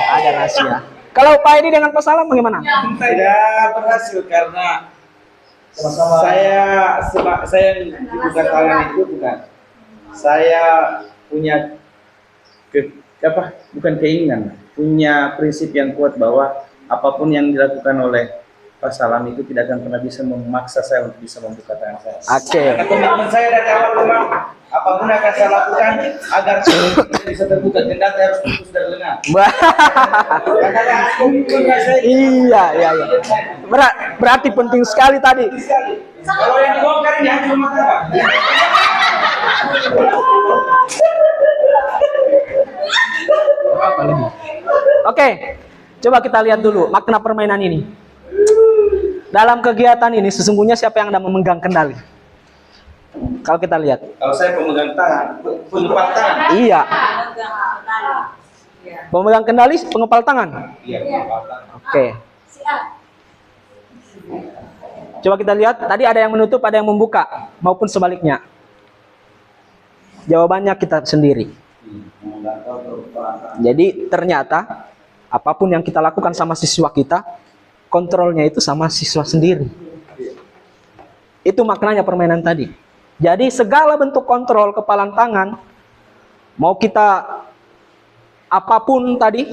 ada rahasia. Kalau Pak Edi dengan Pak Salam bagaimana? Tidak berhasil karena saya dibuka tangan itu bukan. Saya punya bukan keinginan, punya prinsip yang kuat bahwa apapun yang dilakukan oleh Pak Salam itu tidak akan pernah bisa memaksa saya untuk bisa membuka tangan saya. Oke. Karena komitmen saya dari awal memang apapun akan saya lakukan agar tidak bisa terbuka, kendati harus putus dari lengan. Karena komitmen saya. Iya. Berarti penting sekali tadi. Kalau yang dibongkar ini hanya rumah tangga. Oke, coba kita lihat dulu makna permainan ini. Dalam kegiatan ini sesungguhnya siapa yang memegang kendali? Kalau kita lihat. Kalau saya pemegang tangan, pengepal tangan. Iya. Pemegang kendali, pengepal tangan. Iya, pengepal tangan. Oke. Coba kita lihat, tadi ada yang menutup, ada yang membuka, maupun sebaliknya. Jawabannya kita sendiri. Jadi ternyata apapun yang kita lakukan sama siswa kita, kontrolnya itu sama siswa sendiri. Itu maknanya permainan tadi. Jadi segala bentuk kontrol kepalan tangan, mau kita apapun tadi,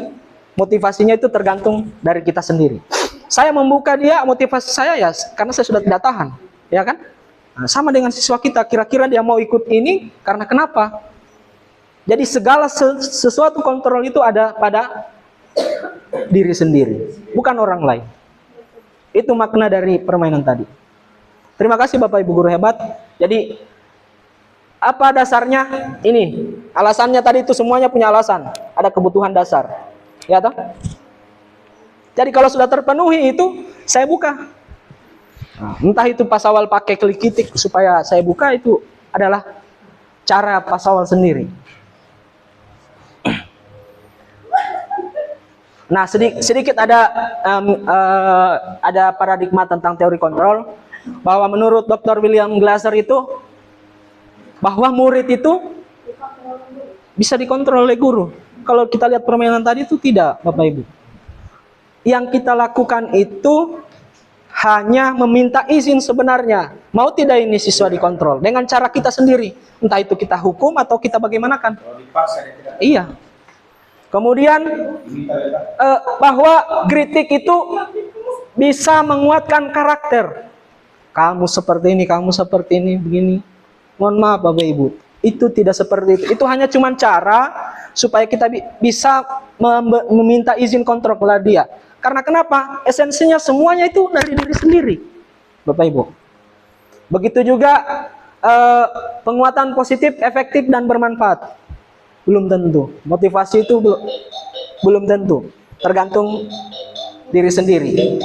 motivasinya itu tergantung dari kita sendiri. Saya membuka dia, motivasi saya ya karena saya sudah tidak tahan, ya kan? Nah, sama dengan siswa kita, kira-kira dia mau ikut ini karena kenapa? Jadi segala sesuatu kontrol itu ada pada diri sendiri, bukan orang lain. Itu makna dari permainan tadi. Terima kasih Bapak Ibu guru hebat. Jadi apa dasarnya? Ini alasannya tadi itu semuanya punya alasan. Ada kebutuhan dasar, ya toh? Jadi kalau sudah terpenuhi itu saya buka. Nah, entah itu Pak Sawal pakai klik kitik supaya saya buka, itu adalah cara Pak Sawal sendiri. Nah, sedikit ada paradigma tentang teori kontrol, bahwa menurut Dr. William Glasser itu bahwa murid itu bisa dikontrol oleh guru. Kalau kita lihat permainan tadi itu tidak, Bapak Ibu. Yang kita lakukan itu hanya meminta izin sebenarnya. Mau tidak ini siswa dikontrol dengan cara kita sendiri. Entah itu kita hukum atau kita bagaimanakan. Kalau dipaksa ya tidak. Iya. Kemudian bahwa kritik itu bisa menguatkan karakter. Kamu seperti ini, begini. Mohon maaf Bapak Ibu, itu tidak seperti itu. Itu hanya cuma cara supaya kita bisa meminta izin kontrol kepada dia. Karena kenapa? Esensinya semuanya itu dari diri sendiri, Bapak Ibu. Begitu juga penguatan positif, efektif, dan bermanfaat. Belum tentu. Motivasi itu belum tentu. Tergantung diri sendiri.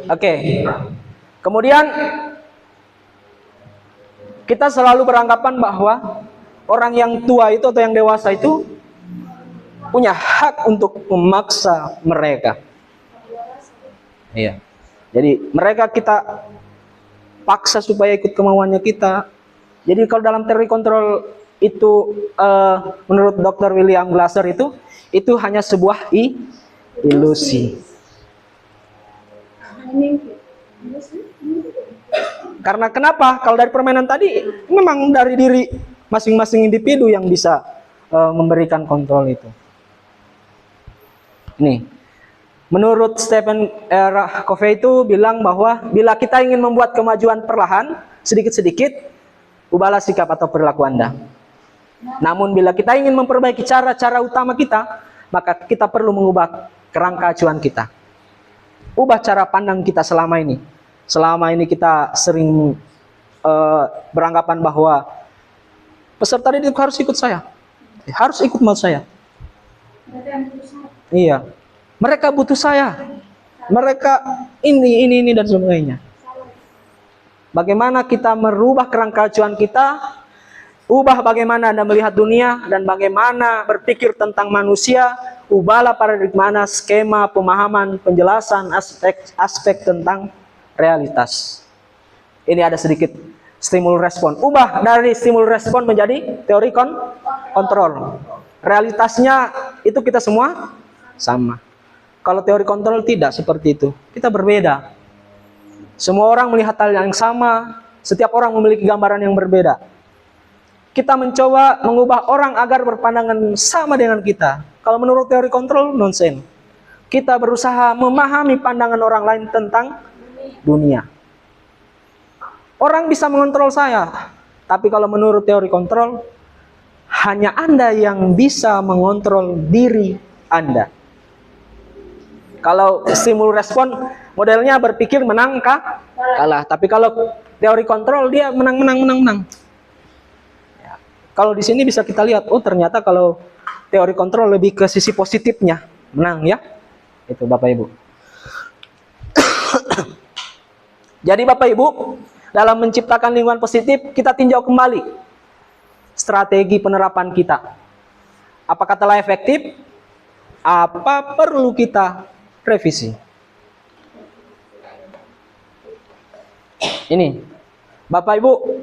Oke. Kemudian kita selalu beranggapan bahwa orang yang tua itu atau yang dewasa itu punya hak untuk memaksa mereka. Iya. Jadi mereka kita paksa supaya ikut kemauannya kita. Jadi kalau dalam teori kontrol itu menurut Dr. William Glasser itu hanya sebuah ilusi. Karena kenapa? Kalau dari permainan tadi memang dari diri masing-masing individu yang bisa memberikan kontrol itu. Nih, menurut Stephen Covey itu bilang bahwa bila kita ingin membuat kemajuan perlahan, sedikit-sedikit, ubahlah sikap atau perilaku Anda. Namun bila kita ingin memperbaiki cara-cara utama kita, maka kita perlu mengubah kerangka acuan kita. Ubah cara pandang kita selama ini. Selama ini kita sering beranggapan bahwa peserta didik harus ikut saya. Harus ikut mau saya. Iya. Mereka butuh saya. Mereka ini dan sebagainya. Bagaimana kita merubah kerangka acuan kita, ubah bagaimana Anda melihat dunia dan bagaimana berpikir tentang manusia, ubahlah paradigma, skema, pemahaman, penjelasan, aspek tentang realitas. Ini ada sedikit stimul respon. Ubah dari stimul respon menjadi teori kontrol. Realitasnya itu kita semua sama. Kalau teori kontrol tidak seperti itu. Kita berbeda. Semua orang melihat hal yang sama. Setiap orang memiliki gambaran yang berbeda. Kita mencoba mengubah orang agar berpandangan sama dengan kita. Kalau menurut teori kontrol, nonsen. Kita berusaha memahami pandangan orang lain tentang dunia. Orang bisa mengontrol saya. Tapi kalau menurut teori kontrol, hanya Anda yang bisa mengontrol diri Anda. Kalau stimul respon modelnya berpikir menang kalah, tapi kalau teori kontrol dia menang. Ya. Kalau di sini bisa kita lihat, oh ternyata kalau teori kontrol lebih ke sisi positifnya, menang ya. Itu Bapak Ibu. Jadi Bapak Ibu, dalam menciptakan lingkungan positif, kita tinjau kembali strategi penerapan kita. Apakah telah efektif? Apa perlu kita revisi? Ini, Bapak Ibu,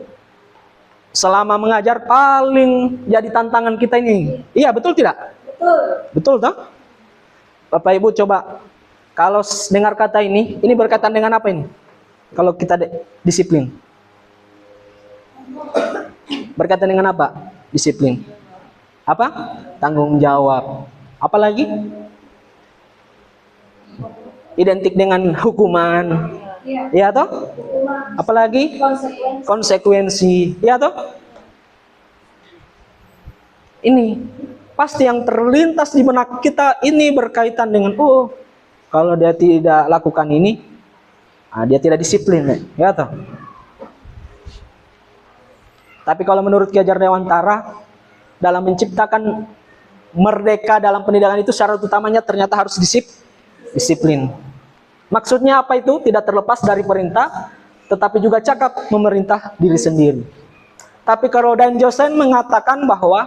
selama mengajar paling jadi tantangan kita ini. Iya, betul tidak? Betul. Betul toh? Bapak Ibu coba, kalau dengar kata ini berkaitan dengan apa ini? Kalau kita disiplin. Berkaitan dengan apa? Disiplin. Apa? Tanggung jawab. Apalagi? Identik dengan hukuman. Iya toh? Apalagi? Konsekuensi. Iya toh? Ini pasti yang terlintas di benak kita ini berkaitan dengan kalau dia tidak lakukan ini, dia tidak disiplin, ya toh? Tapi kalau menurut Ki Hajar Dewantara, dalam menciptakan merdeka dalam pendidikan itu syarat utamanya ternyata harus disiplin. Maksudnya apa itu? Tidak terlepas dari perintah, tetapi juga cakap memerintah diri sendiri. Tapi kalau Dan Josen mengatakan bahwa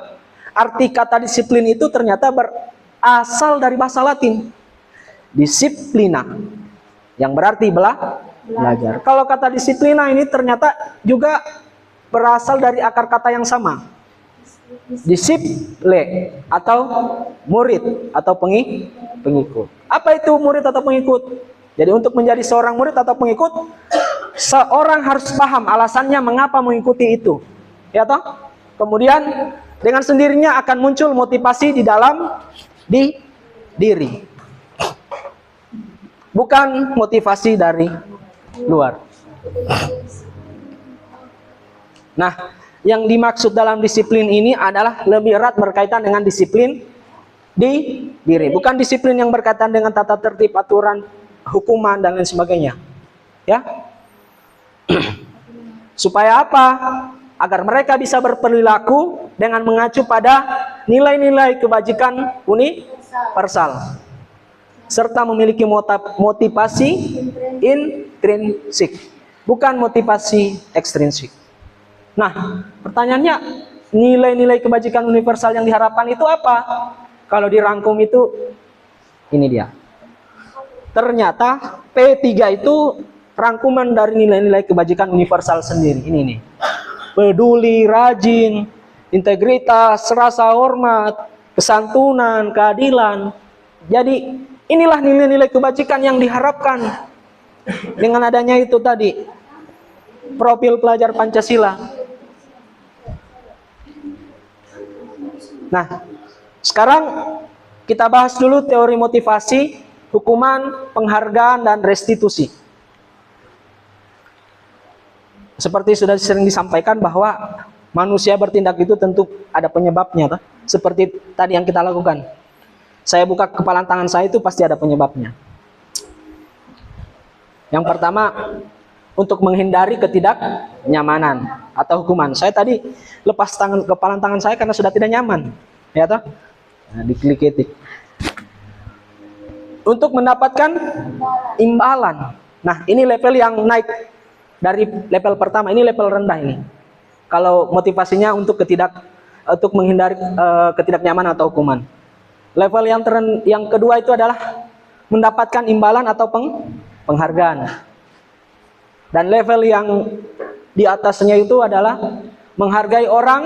arti kata disiplin itu ternyata berasal dari bahasa Latin. Disiplina, yang berarti belajar. Kalau kata disiplina ini ternyata juga berasal dari akar kata yang sama. Disiple atau murid atau pengikut. Apa itu murid atau pengikut? Jadi untuk menjadi seorang murid atau pengikut, seorang harus paham alasannya mengapa mengikuti itu. Ya toh? Kemudian dengan sendirinya akan muncul motivasi di dalam diri. Bukan motivasi dari luar. Nah, yang dimaksud dalam disiplin ini adalah lebih erat berkaitan dengan disiplin di diri. Bukan disiplin yang berkaitan dengan tata tertib, aturan, hukuman, dan lain sebagainya. Ya. Supaya apa? Agar mereka bisa berperilaku dengan mengacu pada nilai-nilai kebajikan universal. serta memiliki motivasi intrinsik, bukan motivasi ekstrinsik. Nah, pertanyaannya, nilai-nilai kebajikan universal yang diharapkan itu apa? Kalau dirangkum itu, ini dia. Ternyata P3 itu rangkuman dari nilai-nilai kebajikan universal sendiri. Ini nih. Peduli, rajin, integritas, rasa hormat, kesantunan, keadilan. Jadi inilah nilai-nilai kebajikan yang diharapkan dengan adanya itu tadi, profil pelajar Pancasila. Nah, sekarang kita bahas dulu teori motivasi, hukuman, penghargaan, dan restitusi. Seperti sudah sering disampaikan bahwa manusia bertindak itu tentu ada penyebabnya, toh? Seperti tadi yang kita lakukan. Saya buka kepalan tangan saya itu pasti ada penyebabnya. Yang pertama, untuk menghindari ketidaknyamanan atau hukuman. Saya tadi lepas kepalan tangan saya karena sudah tidak nyaman, ya toh? Nah, diklik-klik. Untuk mendapatkan imbalan. Nah, ini level yang naik dari level pertama, ini level rendah ini. Kalau motivasinya untuk menghindari ketidaknyamanan atau hukuman. Level yang kedua itu adalah mendapatkan imbalan atau penghargaan. Dan level yang di atasnya itu adalah menghargai orang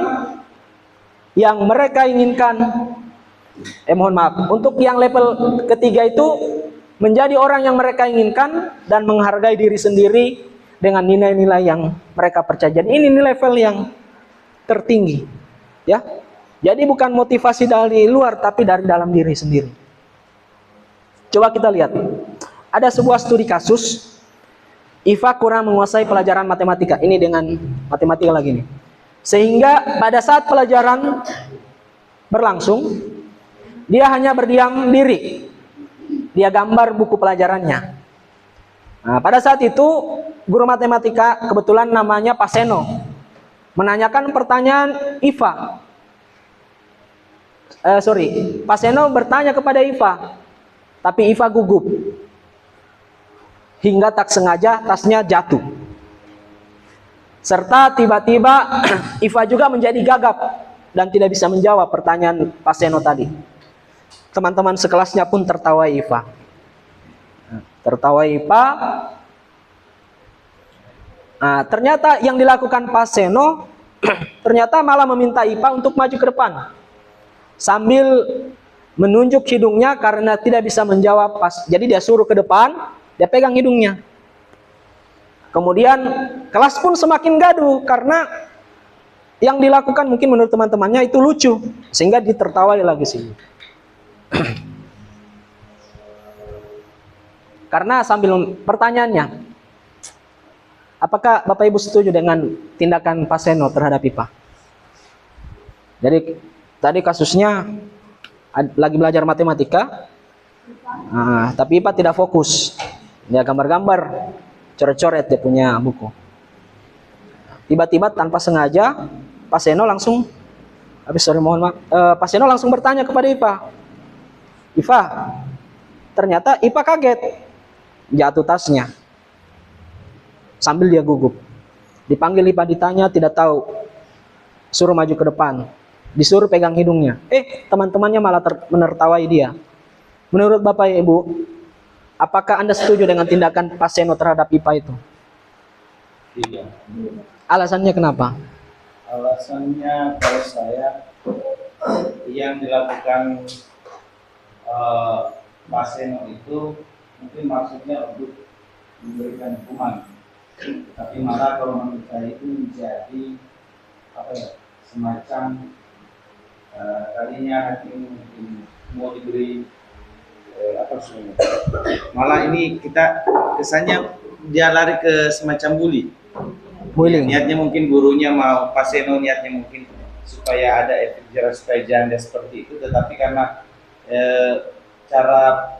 yang mereka inginkan. Mohon maaf. Untuk yang level ketiga itu menjadi orang yang mereka inginkan dan menghargai diri sendiri dengan nilai-nilai yang mereka percaya. Jadi ini level yang tertinggi, ya. Jadi bukan motivasi dari luar, tapi dari dalam diri sendiri. Coba kita lihat. Ada sebuah studi kasus, IFA kurang menguasai pelajaran matematika. Ini dengan matematika lagi nih. Sehingga pada saat pelajaran berlangsung, dia hanya berdiam diri. Dia gambar buku pelajarannya. Nah, pada saat itu, guru matematika, kebetulan namanya Pak Seno, menanyakan pertanyaan IFA. Pak Seno bertanya kepada IFA, tapi IFA gugup. Hingga tak sengaja tasnya jatuh. Serta tiba-tiba IFA juga menjadi gagap dan tidak bisa menjawab pertanyaan Pak Seno tadi. Teman-teman sekelasnya pun tertawa IFA. Tertawa IFA. Nah, ternyata yang dilakukan Pak Seno ternyata malah meminta IFA untuk maju ke depan. Sambil menunjuk hidungnya karena tidak bisa menjawab pas. Jadi dia suruh ke depan, dia pegang hidungnya. Kemudian kelas pun semakin gaduh karena yang dilakukan mungkin menurut teman-temannya itu lucu, sehingga ditertawai lagi sih. Karena sambil pertanyaannya, apakah Bapak Ibu setuju dengan tindakan Pak Seno terhadap IPA? Jadi tadi kasusnya lagi belajar matematika, tapi IPA tidak fokus. Dia gambar-gambar, coret-coret dia punya buku. Tiba-tiba tanpa sengaja, Pak Seno langsung, Pak Seno langsung bertanya kepada IPA, IPA, ternyata IPA kaget, jatuh tasnya, sambil dia gugup. Dipanggil IPA ditanya, tidak tahu, suruh maju ke depan, disuruh pegang hidungnya. Teman-temannya malah menertawai dia. Menurut Bapak Ibu, apakah Anda setuju dengan tindakan Pak Seno terhadap IPA itu? Tidak. Alasannya kenapa? Alasannya kalau saya, yang dilakukan Pak Seno itu mungkin maksudnya untuk memberikan hukuman, tapi malah kalau menurut saya itu menjadi semacam tadinya hakim mungkin mau diberi malah ini kita kesannya dia lari ke semacam bullying. Niatnya mungkin gurunya mau, Pak Seno niatnya mungkin supaya ada efek jerah supaya jangan seperti itu, tetapi karena cara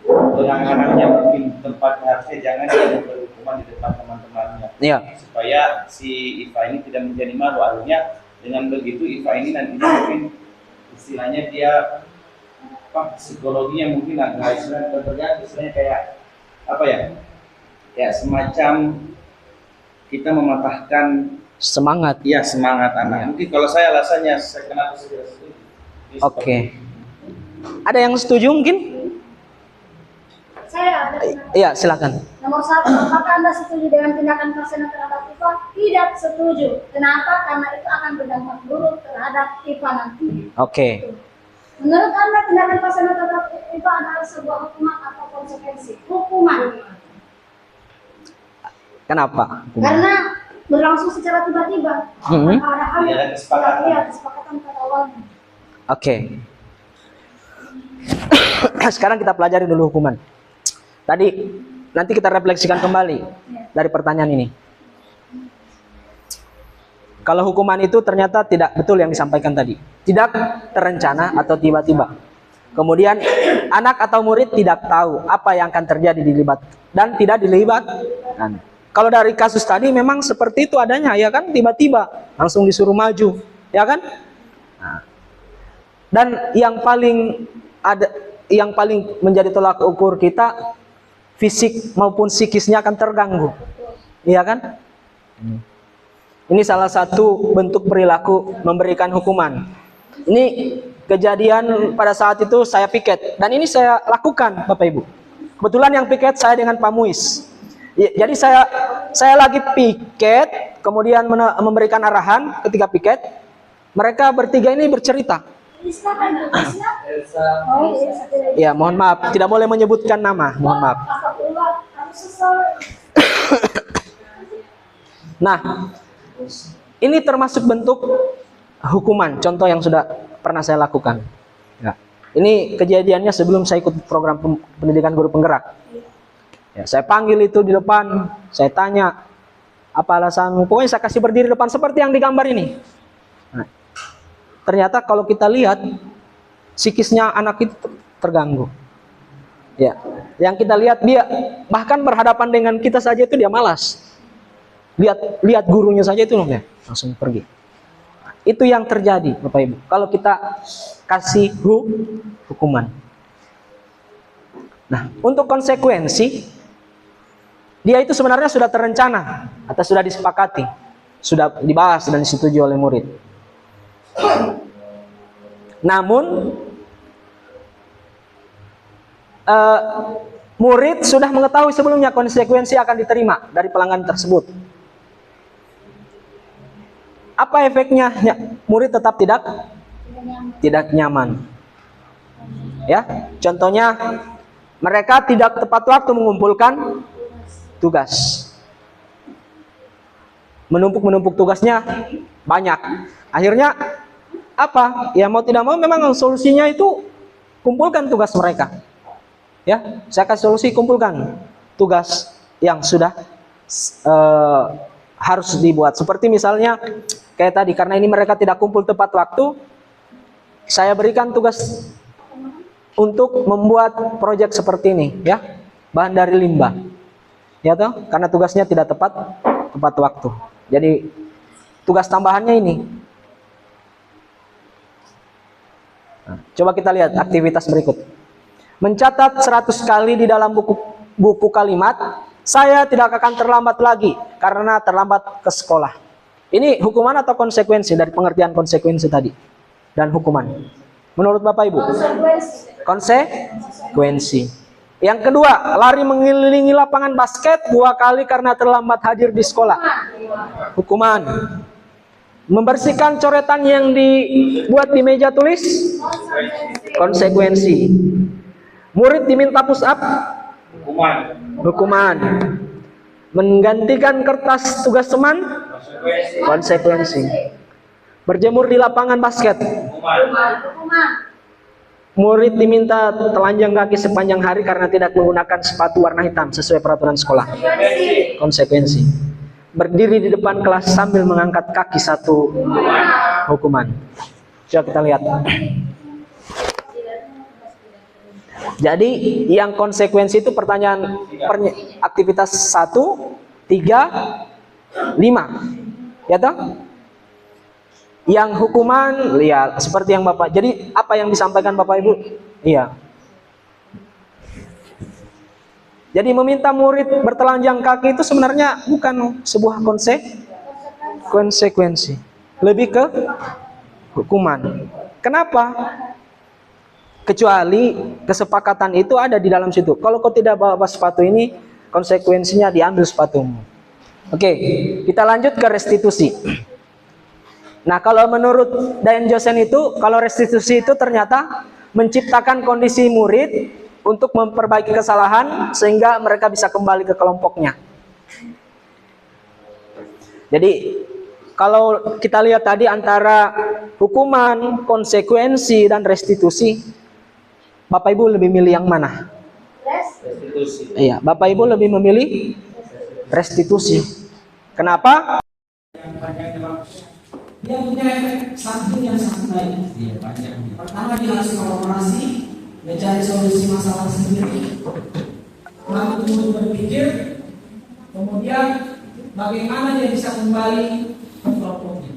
penanganannya mungkin tempat harusnya jangan dia berhukuman di depan teman-temannya, supaya si IFA ini tidak menjadi malu. Akhirnya dengan begitu IFA ini nantinya mungkin istilahnya dia psikologinya mungkin agak istilahnya tergantung, istilahnya kayak apa ya? Ya semacam kita mematahkan Semangat. ya semangat anak. Ya. Mungkin kalau saya alasannya saya kenapa saya tidak setuju. Ini Oke. Ada yang setuju mungkin? Saya ada Iya, silakan. nomor 1, apakah Anda setuju dengan tindakan pasien terhadap IPA? Tidak setuju. Kenapa? Karena itu akan berdampak buruk terhadap IPA nanti. Oke. Menurut Anda tindakan pasien terhadap IPA adalah sebuah hukuman atau konsekuensi? Hukuman. Kenapa? Karena berlangsung secara tiba-tiba. Mhm. Tanpa ada hal Tidak ada kesepakatan. Iya, kesepakatan pada awalnya. Oke. Sekarang kita pelajari dulu hukuman. Tadi nanti kita refleksikan kembali dari pertanyaan ini. Kalau hukuman itu ternyata tidak betul yang disampaikan tadi. Tidak terencana atau tiba-tiba. Kemudian anak atau murid tidak tahu apa yang akan terjadi dilibat dan tidak dilibatkan. Kalau dari kasus tadi memang seperti itu adanya, ya kan? Tiba-tiba langsung disuruh maju, ya kan? Nah, dan yang paling menjadi tolak ukur kita, fisik maupun psikisnya akan terganggu, iya kan? Ini salah satu bentuk perilaku memberikan hukuman. Ini kejadian pada saat itu saya piket dan ini saya lakukan, Bapak Ibu. Kebetulan yang piket saya dengan Pak Muiz. Jadi saya lagi piket, kemudian memberikan arahan ketika piket. Mereka bertiga ini bercerita. Ya, mohon maaf, tidak boleh menyebutkan nama, mohon maaf. Nah, ini termasuk bentuk hukuman, contoh yang sudah pernah saya lakukan. Ya. Ini kejadiannya sebelum saya ikut program pendidikan guru penggerak. Ya, saya panggil itu di depan, saya tanya, apa alasanmu? Pokoknya saya kasih berdiri di depan seperti yang digambar ini. Nah, ternyata kalau kita lihat, psikisnya anak itu terganggu. Ya, yang kita lihat dia bahkan berhadapan dengan kita saja itu dia malas. Lihat gurunya saja itu ya, langsung pergi. Nah, itu yang terjadi, Bapak Ibu. Kalau kita kasih hukuman. Nah, untuk konsekuensi dia itu sebenarnya sudah terencana atau sudah disepakati, sudah dibahas dan disetujui oleh murid. Namun murid sudah mengetahui sebelumnya konsekuensi akan diterima dari pelanggan tersebut. Apa efeknya? Murid tetap tidak nyaman. Ya, contohnya mereka tidak tepat waktu mengumpulkan tugas. Menumpuk tugasnya banyak. Akhirnya apa? Ya mau tidak mau memang solusinya itu kumpulkan tugas mereka. Ya, saya kasih solusi, kumpulkan tugas yang sudah harus dibuat. Seperti misalnya kayak tadi, karena ini mereka tidak kumpul tepat waktu, saya berikan tugas untuk membuat proyek seperti ini, ya, bahan dari limbah. Ya toh, karena tugasnya tidak tepat waktu. Jadi tugas tambahannya ini. Nah, coba kita lihat aktivitas berikut. Mencatat 100 kali di dalam buku kalimat, saya tidak akan terlambat lagi karena terlambat ke sekolah. Ini hukuman atau konsekuensi dari pengertian konsekuensi tadi dan hukuman? Menurut Bapak Ibu? Konsekuensi. Yang kedua, lari mengelilingi lapangan basket 2 kali karena terlambat hadir di sekolah. Hukuman. Membersihkan coretan yang dibuat di meja tulis. Konsekuensi. Murid diminta push up. Hukuman. Menggantikan kertas tugas teman. Konsekuensi. Berjemur di lapangan basket. Murid diminta telanjang kaki sepanjang hari karena tidak menggunakan sepatu warna hitam sesuai peraturan sekolah. Konsekuensi. Berdiri di depan kelas sambil mengangkat kaki 1. Hukuman. Coba kita lihat. Jadi yang konsekuensi itu pertanyaan aktivitas 1, 3, 5. Ya toh? Yang hukuman, lihat seperti yang Bapak. Jadi apa yang disampaikan Bapak Ibu? Iya. Jadi meminta murid bertelanjang kaki itu sebenarnya bukan sebuah konsekuensi, lebih ke hukuman. Kenapa? Kecuali kesepakatan itu ada di dalam situ. Kalau kau tidak bawa sepatu ini, konsekuensinya diambil sepatumu. Oke, kita lanjut ke restitusi. Nah, kalau menurut Dayan Josen itu, kalau restitusi itu ternyata menciptakan kondisi murid untuk memperbaiki kesalahan sehingga mereka bisa kembali ke kelompoknya. Jadi kalau kita lihat tadi antara hukuman, konsekuensi, dan restitusi, Bapak Ibu lebih milih yang mana? Restitusi. Iya, Bapak Ibu lebih memilih restitusi. Kenapa? Dia punya efek samping yang sangat baik. Pertama, dia harus kolaborasi, dia cari solusi masalah sendiri, lalu berpikir, kemudian bagaimana dia bisa kembali ke kelompoknya.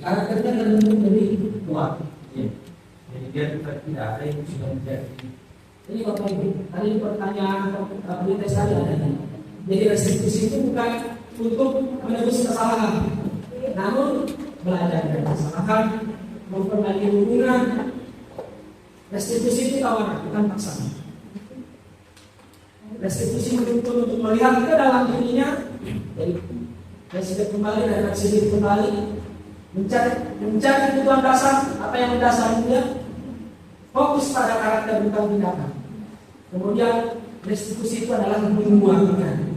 Karakternya terbentuk lebih kuat. Jadi dia tidak ada yang sudah menjadi. Jadi Bapak Ibu, tadi pertanyaan berita tadi ada. Jadi restitusi itu bukan untuk menebus kesalahan, namun belajar dari kesalahan, memperbaiki hubungan. Restitusi itu tawaran, bukan paksaan. Restitusi menuntut untuk melihat ke dalam dirinya, jadi restitusi kembali dan restitusi kembali, mencari kebutuhan dasar, apa yang mendasari dia, fokus pada karakter bukan tindakan. Kemudian restitusi itu adalah menguangkan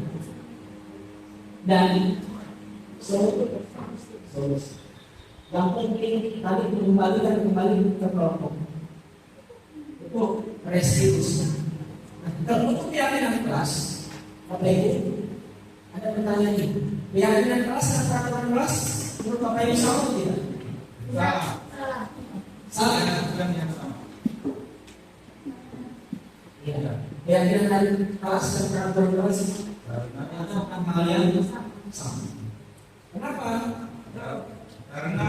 dan solusi. Yang penting tadi kembali ke kelompok. Itu restitusi. Kalau untuk keyakinan kelas, Bapak Ibu, ada pertanyaan ini. Keyakinan kelas dan peraturan kelas, menurut Bapak Ibu sama atau tidak? Salah. Bukan yang sama. Iya. Keyakinan dari kelas dan peraturan kelas akan hal yang sama. Kenapa? Karena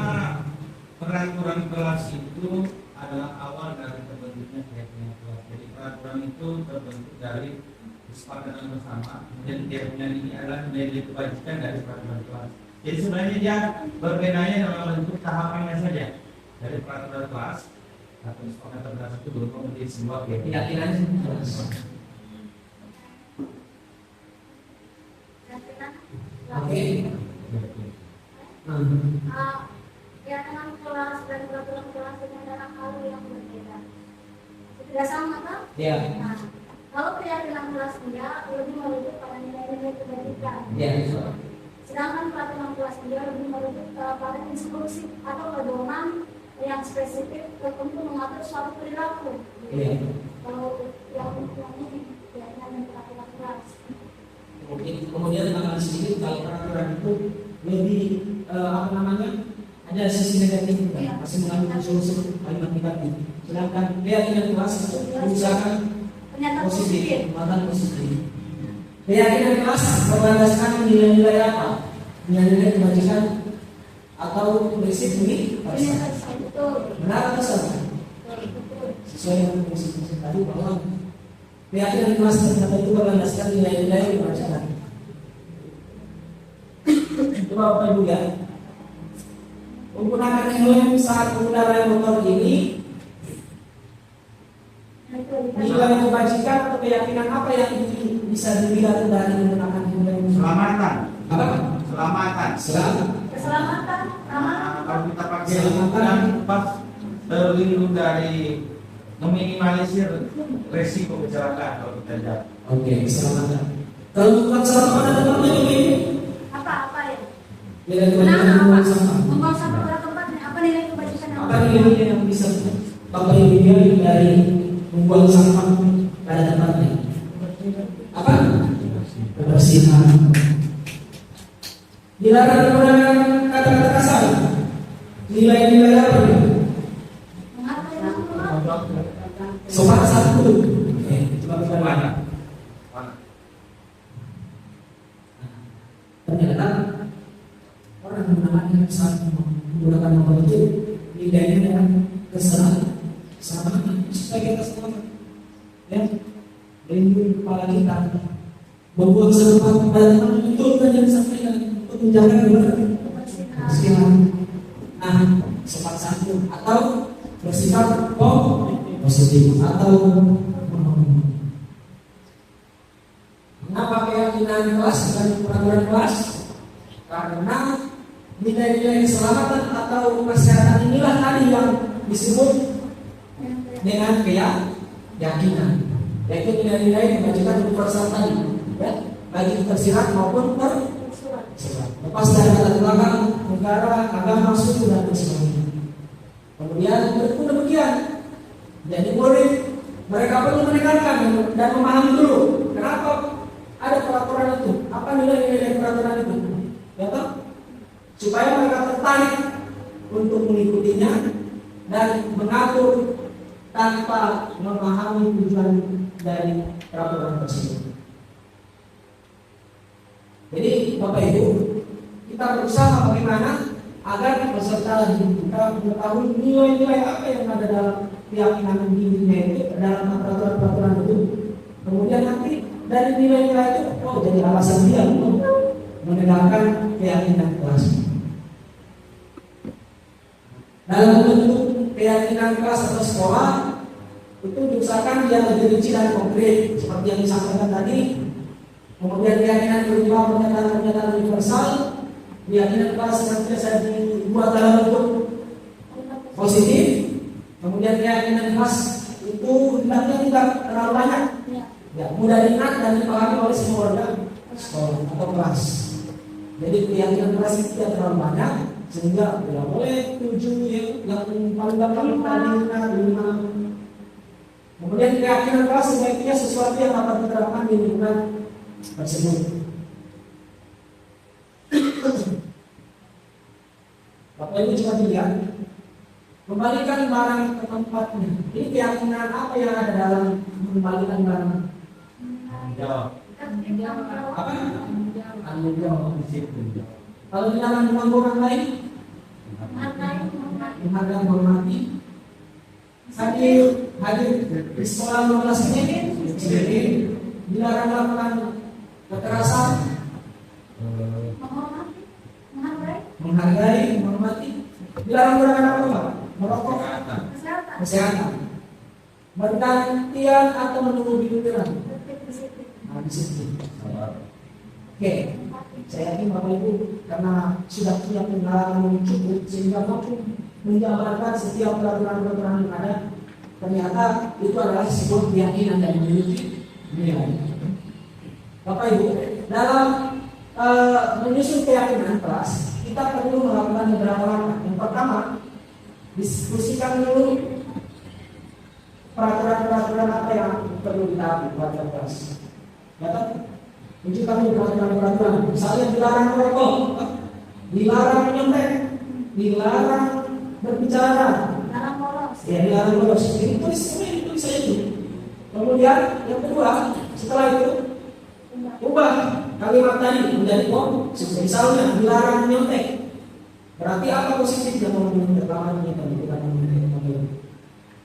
peraturan kelas itu adalah awal dari terbentuknya keyakinan kelas. Jadi peraturan itu terbentuk dari kesepakatan bersama. Kemudian keyakinan ini adalah nilai kebajikan dari peraturan kelas. Jadi sebenarnya dia berbedanya dalam bentuk tahapannya saja. Dari peraturan kelas atau kesepakatan kelas itu berubah menjadi sebuah Keyakinan kelas. Oke. Keyakinan kelas dan peraturan kelas dengan dalam hal yang berbeda. Tidak sama kan? Ya. Nah, kalau keyakinan kelas dia lebih merujuk pada nilai-nilai kebajikan. Ya. Sedangkan peraturan kelas dia lebih merujuk pada instruksi atau pedoman yang spesifik tertentu mengatur suatu perilaku. Iya. Kalau yang ini keyakinan dan peraturan kelas. Kemudian tambah sedikit kalau peraturan itu lebih ada sisi negatif, masih mengandung unsur kalimat negatif. Sedangkan keyakinan kelas itu berusaha positif, kekuatan positif. Keyakinan kelas berlandaskan nilai-nilai apa? Nilai-nilai kebajikan atau prinsip ini? Benar atau salah? Sesuai dengan prinsip tadi bahwa keyakinan kelas ternyata itu berlandaskan nilai-nilai kebajikan. Coba Bapak Ibu ya, menggunakan helm saat mengendarai motor ini, nilai kebajikan atau keyakinan apa yang bisa dilihat dari menggunakan helm? Selamatan. Apa? Selamatan. Keselamatan, Kalau kita pakai selamatan pas terlindung dari meminimalisir resiko kecelakaan kalau kita jalan. Oke, keselamatan. Kalau bukan keselamatan ada namanya ini. apa ya? Nilai kebajikan membuang sampah. Membuang sampah pada tempatnya. Apa nilai kebajikan Apa nilai yang bisa Bapak Ibu lihat dari membuang sampah pada tempatnya? Apa? Kebersihan. Dilarang menggunakan kata-kata kasar. Nilai-nilai apa? Sopan satu. Oke, coba kita lihat. Ternyata orang menggunakan saat menggunakan motor itu nilainya dengan kesalahan sama supaya kita selamat. Ya, melindungi kepala kita, membuang sampah pada tempat itu dan yang disampaikan untuk menjaga kebersihan. Nah, sopan santun atau bersikap positif atau mengapa keyakinan kelas dan peraturan kelas? Karena nilai-nilai keselamatan atau kesehatan inilah tadi yang disebut dengan keyakinan, yaitu nilai-nilai kebajikan universal tadi, ya, bagi tersirat maupun tersirat, lepas dari latar belakang negara, agama, suku dan sebagainya. Kemudian berikut demikian, jadi murid mereka perlu mendengarkan dan memahami dulu kenapa ada peraturan itu, apa nilai-nilai peraturan itu, ya toh? Supaya mereka tertarik untuk mengikutinya dan mengatur tanpa memahami tujuan dari peraturan tersebut. Jadi Bapak Ibu, kita berusaha bagaimana agar peserta didik kita mengetahui nilai-nilai apa yang ada dalam keyakinan dirinya itu, dalam peraturan-peraturan itu. Kemudian nanti dari nilai-nilai itu, jadi alasan dia untuk menegakkan keyakinan kelas. Dalam bentuk keyakinan kelas atau sekolah itu diusahakan dia lebih rinci dan konkret seperti yang disampaikan tadi. Kemudian keyakinan berupa pernyataan-pernyataan universal, keyakinan kelas senantiasa dibuat dalam bentuk positif. Kemudian keyakinan kelas itu hendaknya tidak terlalu banyak, ya, mudah diingat dan dipahami oleh semua warga sekolah atau kelas. Jadi keyakinan kelas itu tidak terlalu banyak, sehingga tidak boleh 7 yang paling gampang tadi 5. Kemudian keyakinan kelas sebaiknya sesuatu yang dapat diterapkan di lingkungan tersebut. Bapak Ibu coba dilihat, kembalikan barang ke tempatnya. Ini keyakinan apa yang ada dalam mengembalikan barang? Apa? Tanggung jawab. Kalau di dalam orang lain, menghargai, menghormati. Hadir di sekolah 15 menit, dilarang melakukan kekerasan, menghargai, menghormati. Dilarang menggunakan apa? Merokok, kesehatan, bergantian atau menunggu giliran. Disiplin. Oke, saya yakin Bapak Ibu karena sudah punya pengalaman yang cukup sehingga mampu menjabarkan setiap peraturan-peraturan yang ada. Ternyata itu adalah sebuah keyakinan dan memiliki nilai. Bapak Ibu, dalam menyusun keyakinan kelas, kita perlu melakukan beberapa langkah. Yang pertama, diskusikan dulu peraturan-peraturan apa yang perlu ditaati buat kelas. Dapat tunjukkan peraturan-peraturan. Misalnya dilarang merokok, dilarang menyontek, dilarang berbicara, ya dilarang bolos. Ini tulis saja itu. Kemudian yang kedua, setelah itu ubah kalimat tadi menjadi positif. Misalnya dilarang menyontek. Berarti apa positif yang mau menyontek?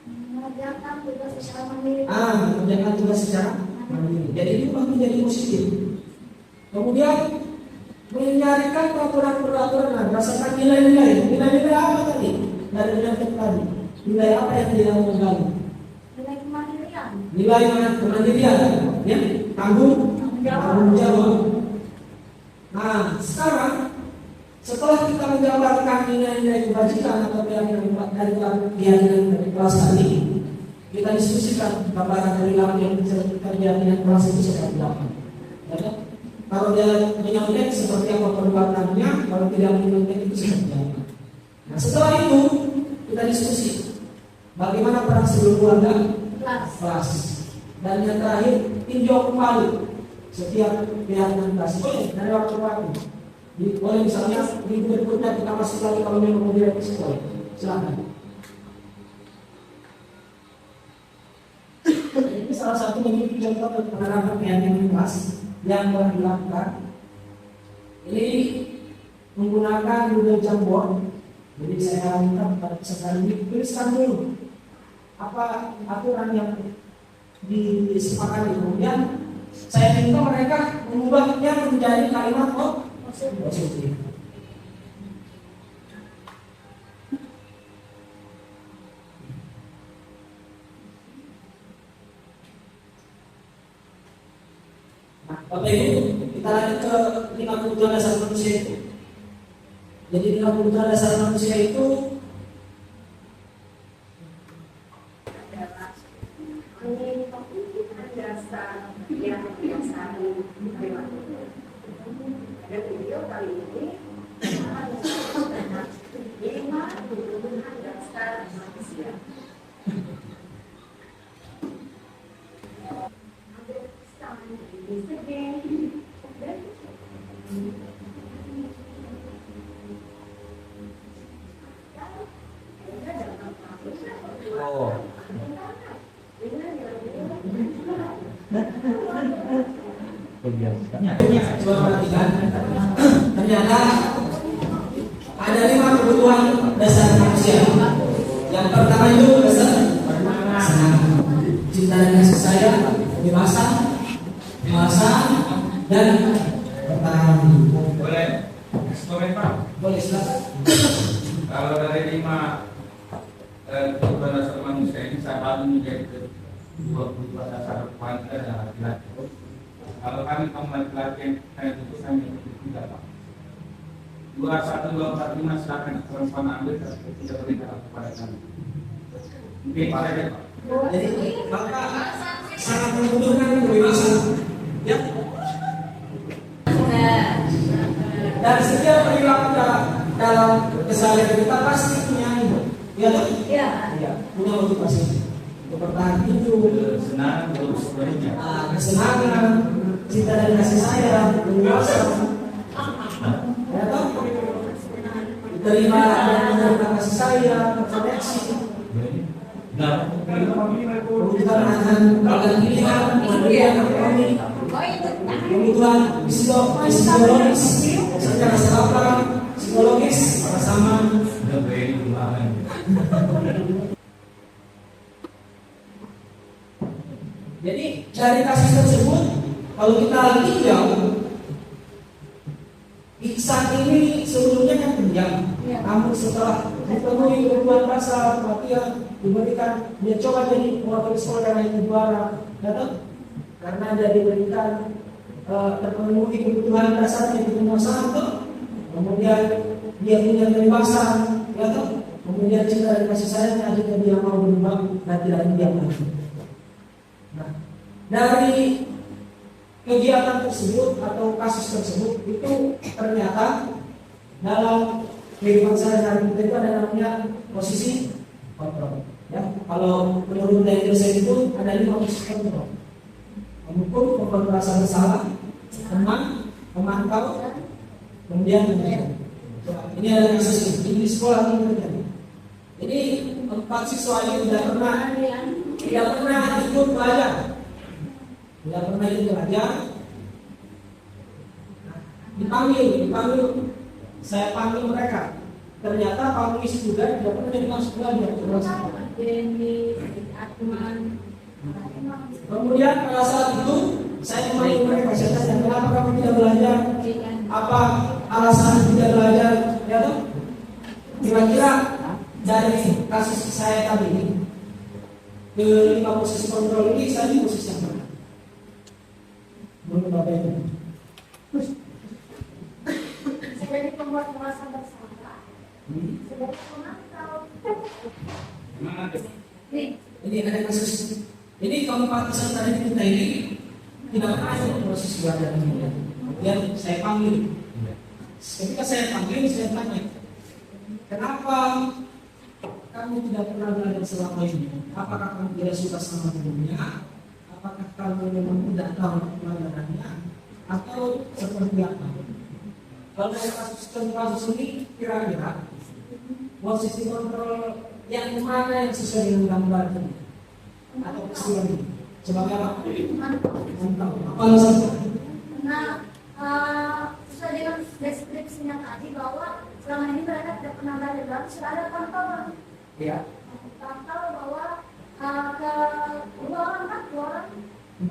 Mengerjakan tugas secara mandiri. Mengerjakan tugas secara mandiri. Jadi diubah menjadi positif. Kemudian menyarikan peraturan-peraturan berdasarkan nilai-nilai. Nilai-nilai apa tadi? Dari nilai tadi. Nilai apa yang tidak mengganggu? Nilai kemandirian. Nilai kemandirian, ya, tanggung jawab. Nah, sekarang setelah kita menjabarkan nilai-nilai kebajikan atau keyakinan dari kelas tadi, kita diskusikan gambaran dari yang keyakinan kelas itu seperti apa. Ya, kalau dia menyontek seperti apa perbuatannya, kalau tidak menyontek itu seperti apa. Nah, setelah itu kita diskusi bagaimana peran seluruh keluarga kelas. Dan yang terakhir, tinjau kembali setiap keyakinan kelas. Boleh dari waktu ke waktu. Boleh misalnya minggu berikutnya kita masuk lagi kalau memang mau direvisi, boleh. Silakan. Ini salah satu bentuk contoh penerapan keyakinan kelas yang telah dilakukan. Ini menggunakan Google Jamboard. Jadi saya minta kepada peserta ini tuliskan dulu apa aturan yang disepakati. Kemudian saya minta mereka mengubahnya menjadi kalimat positif. Nah, Bapak Ibu, kita lanjut ke 5 kebutuhan dasar manusia itu. Jadi 5 kebutuhan dasar manusia itu Dan video kali ini lima kebutuhan dasar manusia. Oh. coba perhatikan. Ternyata ada 5 kebutuhan dasar manusia. Yang pertama itu senang, cinta dan kasih sayang, kebebasan, dan bertahan. Boleh komen Pak? Boleh silakan. Kalau dari 5 kebutuhan dasar manusia ini saya bagi menjadi 2 kebutuhan dasar wanita dan laki-laki. Kalau kami kaum laki-laki yang itu kami tidak Pak. 2, 1, 2, 4, 5 silakan perempuan ambil tidak berikan kepada kami. Oke, Pak Rede, Pak. Jadi maka sangat membutuhkan kebebasan. Ya. Dan setiap perilaku dalam keseharian kita pasti punya ini. Ya, Ya. ya, punya motivasi untuk bertahan hidup, Senang, terus sebagainya. kesenangan, cinta dan kasih sayang, kebebasan. Ya, toh? Diterima dan menerima kasih sayang, koneksi. Nah, Kebutuhan akan pilihan, kemudian ekonomi, kebutuhan psikologis, secara serapah, psikologis, sama. Jadi dari kasus tersebut, kalau kita tinjau, Iksan ini sebelumnya kan pendiam, namun setelah dipenuhi kebutuhan dasar, pelatihan, diberikan, dia coba jadi mewakili sekolah daerah yang juara, karena dia diberikan terpenuhi kebutuhan dasarnya di nomor 1, kemudian dia punya kebebasan, kemudian cinta dan kasih sayang, akhirnya dia mau berubah dan tidak diam lagi. Nah, dari kegiatan tersebut atau kasus tersebut itu ternyata dalam kehidupan sehari-hari kita itu ada namanya posisi kontrol. Ya, kalau menurut dosen itu ada 5 posisi kontrol: mengukur, merasa bersalah, tenang, memantau, kemudian menentukan. Ini ada kasus ini di sekolah ini terjadi. Jadi 4 siswa ini tidak pernah ikut belajar. Tidak pernah ikut belajar. Dipanggil, saya panggil mereka. Ternyata Pak Muis juga tidak pernah masuk belajar. Kemudian pada saat itu saya memanggil mereka, saya tanya, kenapa kamu tidak belajar? Apa alasan tidak belajar? Ya toh? Kira-kira dari kasus saya tadi ini, ke 5 posisi kontrol ini, saya di posisi yang mana? Menurut Bapak Ibu. Sebagai pembuat merasa bersalah, sebagai pemantau. Ini ada kasus. Ini kalau partisan tadi kita ini tidak pernah ada proses belajar ini. Kemudian saya panggil. Ketika saya panggil, saya tanya, kenapa kamu tidak pernah belajar selama ini? Apakah kamu tidak suka sama gurunya? Apakah kamu memang tidak tahu pelajarannya? Atau seperti apa? Kalau kasus ini kira-kira posisi kontrol yang mana yang sesuai dengan gambar ini? Atau peristiwa ini? Sebagai apa? Mantap. Apa alasannya? Nah, sesuai dengan deskripsinya tadi bahwa selama ini mereka tidak pernah belajar, sudah ada pantauan. Ya. Pantau bahwa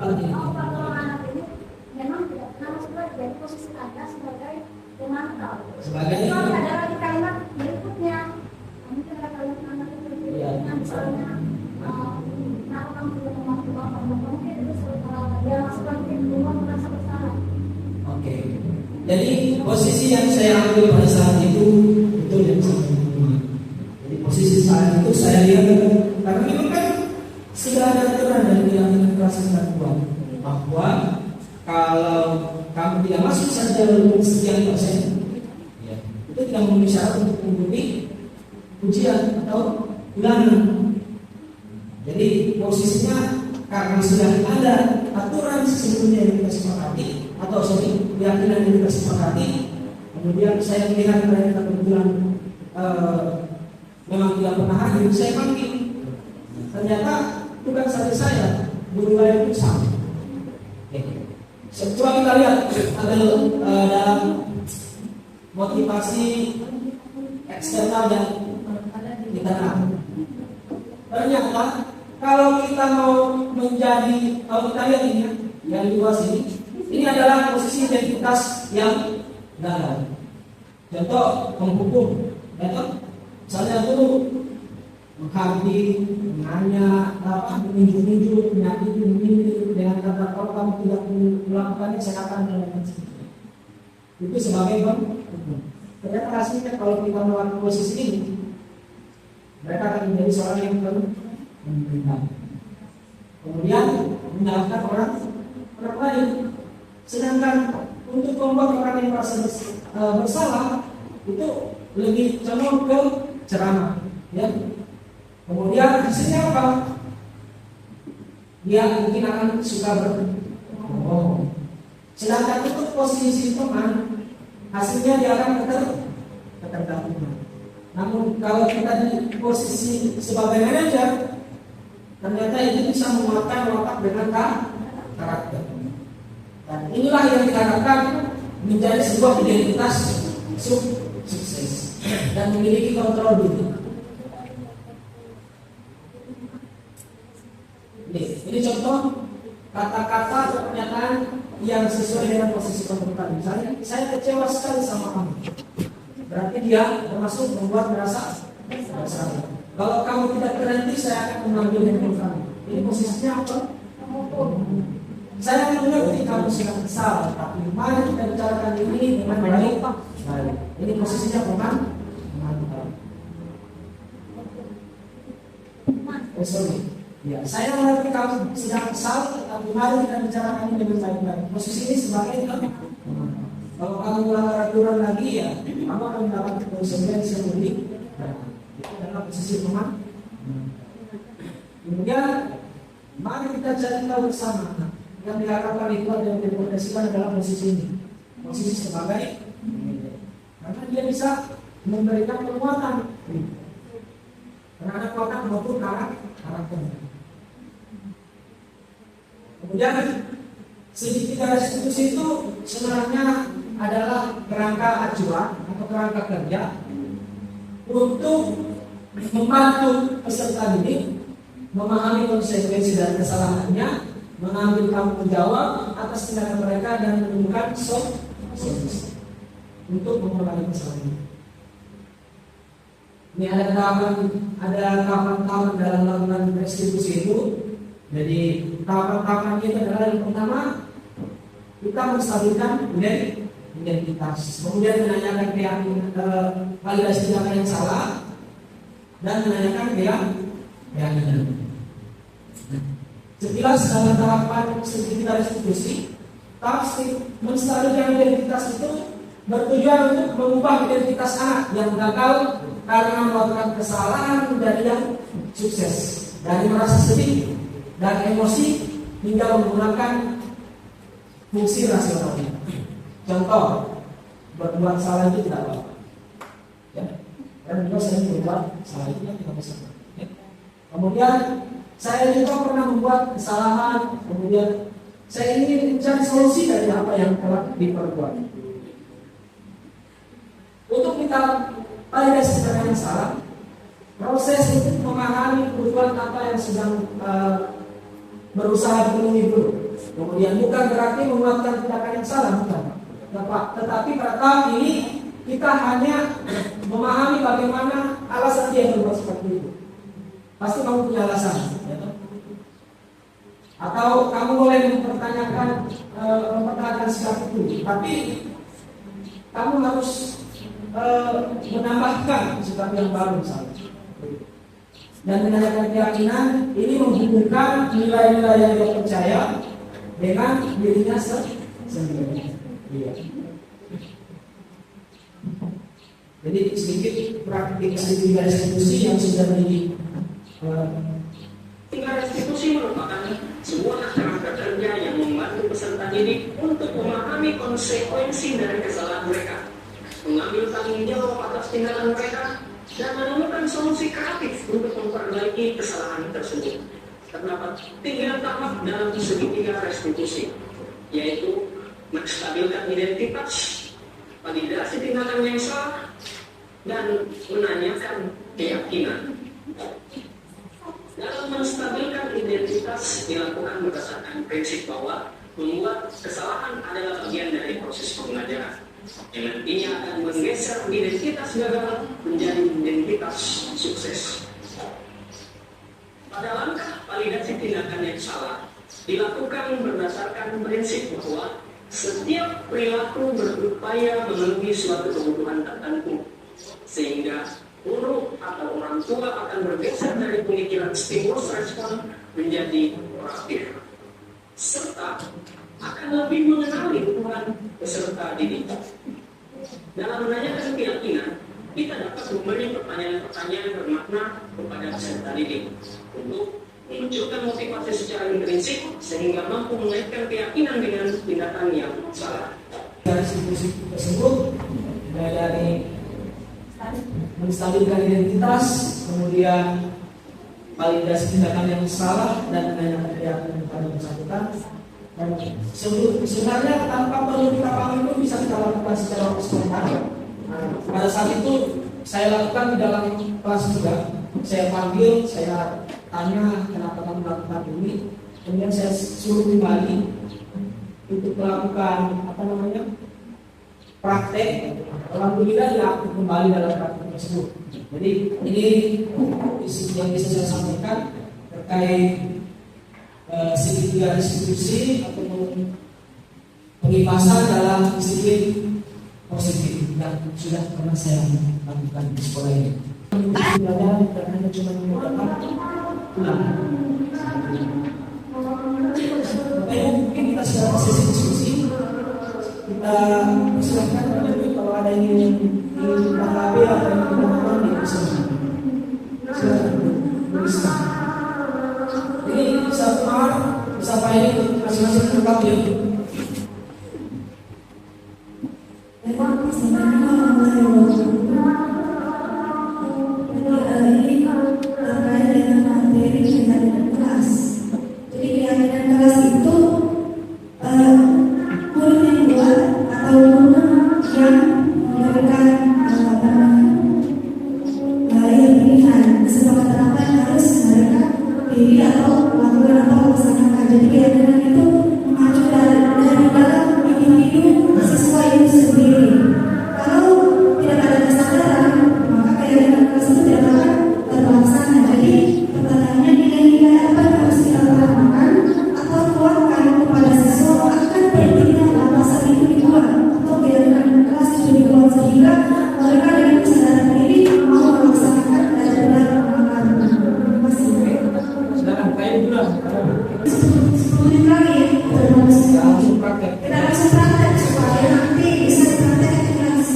apalagi kalau anak ini memang tidak pernah masuk lagi, jadi posisi Anda sebagai pemantau. Sebagai Jadi kalau ada lagi kalimat berikutnya, mungkin ada kalimat anak yang Iya. berikutnya, misalnya, kenapa kamu tidak membantu bapak? Mungkin itu salah. Dia masuk lagi ke rumah merasa bersalah. Oke. Jadi posisi yang saya ambil pada saat itu betul yang saya ambil. Jadi posisi saat itu saya lihat karena itu kan sudah ada aturan dari keyakinan kekerasan seksual bahwa kalau kamu tidak masuk saja sekian persen, ya, itu tidak memenuhi syarat untuk mengikuti ujian atau ulangan. Jadi posisinya karena sudah ada aturan sesungguhnya yang kita sepakati atau keyakinan yang kita sepakati, kemudian saya melihat mereka kebetulan memang tidak pernah hadir, saya panggil. Ternyata bukan saja saya, guru lain pun sama. Coba kita lihat ada dalam motivasi eksternal dan internal. Ternyata kalau kita mau menjadi, kalau kita lihat ini yang di luar sini, ini adalah posisi identitas yang gagal. Contoh menghukum, misalnya dulu menghadir, menanya, menunjuk-nunjuk, menyakiti, dengan kata kalau kamu tidak melakukannya saya akan melakukan seperti itu sebagai hukum. Ternyata hasilnya kalau kita melakukan posisi ini, mereka akan menjadi seorang yang memerintah. Kemudian menyalahkan orang lain. Sedangkan untuk membuat orang yang merasa bersalah itu lebih cenderung ke ceramah, ya. Kemudian hasilnya apa? Dia mungkin akan suka berbohong. Sedangkan untuk posisi teman, hasilnya dia akan ketergantungan. Namun kalau kita di posisi sebagai manajer, ternyata itu bisa menguatkan watak dengan karakter. Dan inilah yang diharapkan menjadi sebuah identitas sukses dan memiliki kontrol diri. Ini contoh kata-kata atau pernyataan yang sesuai dengan posisi konsultan. Misalnya, saya kecewa sekali sama kamu. Berarti dia termasuk membuat merasa bersalah. Kalau kamu tidak berhenti, saya akan mengambil handphone kamu. Ini posisinya apa? Saya mengerti kamu sudah kesal, tapi mari kita bicarakan ini dengan baik. Ini posisinya bukan sorry. Ya, saya mengerti kamu sedang kesal, tapi mari kita bicarakan ini dengan baik-baik. Posisi ini sebagai kalau kamu melanggar aturan lagi, ya kamu akan mendapat konsekuensi yang lebih. Itu adalah posisi teman. Kemudian mari kita cari tahu bersama. Yang diharapkan itu yang direkomendasikan adalah posisi ini, posisi sebagai karena dia bisa memberikan penguatan terhadap orang maupun karakter. Kemudian sedikit restitusi itu sebenarnya adalah kerangka acuan atau kerangka kerja untuk membantu peserta didik memahami konsekuensi dari kesalahannya, mengambil tanggung jawab atas tindakan mereka dan menemukan solusi untuk mengurangi kesalahan. Ini ada tahapan-tahapan dalam melakukan restitusi itu. Jadi tahapan-tahapan itu adalah yang pertama kita menstabilkan identitas, kemudian menanyakan validasi tindakan yang salah dan menanyakan keyakinan. Sekilas dalam tahapan kita restitusi, tahap menstabilkan identitas itu bertujuan untuk mengubah identitas anak yang gagal karena melakukan kesalahan menjadi yang sukses, dari merasa sedih dan emosi hingga menggunakan fungsi rasionalnya. Contoh, berbuat salah itu tidak apa-apa, ya. Dan juga saya berbuat salah itu tidak bisa. Ya. Kemudian saya juga pernah membuat kesalahan, kemudian saya ingin mencari solusi dari apa yang telah diperbuat. Untuk kita validasi tindakan yang salah, proses untuk memahami kebutuhan apa yang sedang berusaha dipenuhi dulu. Kemudian bukan berarti menguatkan tindakan yang salah, bukan. Tetapi pada tahap ini kita hanya memahami bagaimana alasan dia berbuat seperti itu. Pasti kamu punya alasan, ya toh? Atau kamu boleh mempertanyakan sikap itu, tapi kamu harus menambahkan sikap yang baru misalnya. Dan menanyakan keyakinan ini menghubungkan nilai-nilai yang dia percaya dengan dirinya sendiri. Iya. Jadi sedikit praktik segitiga restitusi yang sudah Tingkat restitusi merupakan sebuah cara kerja yang membantu peserta didik untuk memahami konsekuensi dari kesalahan mereka, mengambil tanggung jawab atas tindakan mereka, dan menemukan solusi kreatif untuk memperbaiki kesalahan tersebut. Terdapat 3 tahap dalam segitiga restitusi, yaitu menstabilkan identitas, validasi tindakan yang salah, dan menanyakan keyakinan. Dalam menstabilkan identitas dilakukan berdasarkan prinsip bahwa membuat kesalahan adalah bagian dari proses pengajaran yang nantinya akan menggeser identitas gagal menjadi identitas sukses. Pada langkah validasi tindakan yang salah dilakukan berdasarkan prinsip bahwa setiap perilaku berupaya memenuhi suatu kebutuhan tertentu, sehingga guru atau orang tua akan bergeser dari pemikiran stimulus respon menjadi proaktif, serta akan lebih mengenali hubungan peserta didik. Dalam menanyakan keyakinan, kita dapat memberi pertanyaan-pertanyaan bermakna kepada peserta didik untuk memunculkan motivasi secara intrinsik sehingga mampu mengaitkan keyakinan dengan tindakan yang salah. Dari institusi tersebut, mulai dari menstabilkan identitas, kemudian validasi tindakan yang salah dan menanyakan keyakinan kepada bersangkutan. Dan sebenarnya tanpa perlu kita pahami itu bisa kita lakukan secara spontan. Pada saat itu saya lakukan di dalam kelas juga. Saya panggil, saya tanya kenapa kamu melakukan ini. Kemudian saya suruh kembali untuk melakukan praktek. Alhamdulillah diaktif kembali dalam praktek tersebut. Jadi ini yang bisa saya sampaikan terkait segitiga restitusi ataupun pengipasan dalam disiplin positif yang sudah pernah saya lakukan di sekolah ini. Belajar hanya cuma menggunakan pulang. Mungkin kita sudah sesi diskusi. Kita silakan kalau ada yang ingin ditanggapi atau yang ditanyakan di sini. Silakan. Ini satu hal sampai ini masing-masing lengkap ya. Memang sebenarnya ini terkait dengan materi keyakinan kelas. Jadi keyakinan kelas itu murid yang buat atau guru yang memberikan yang pilihan kesempatan apa yang harus mereka pilih atau lakukan atau laksanakan. Jadi keyakinan itu mengacu dari dalam individu siswa itu sendiri. Kalau tidak ada kesadaran, maka keyakinan kelas itu tidak akan terlaksana. Jadi pertanyaannya nilai-nilai apa yang harus kita tanamkan atau kuatkan kepada siswa akan pentingnya alasan itu dibuat atau keyakinan kelas itu dibuat sehingga mereka dengan kesadaran diri mau melaksanakan dan benar-benar masih. Sedangkan kayak bilang 10 menit lagi langsung praktek. kita langsung praktek supaya nanti bisa dipraktekkan kelas.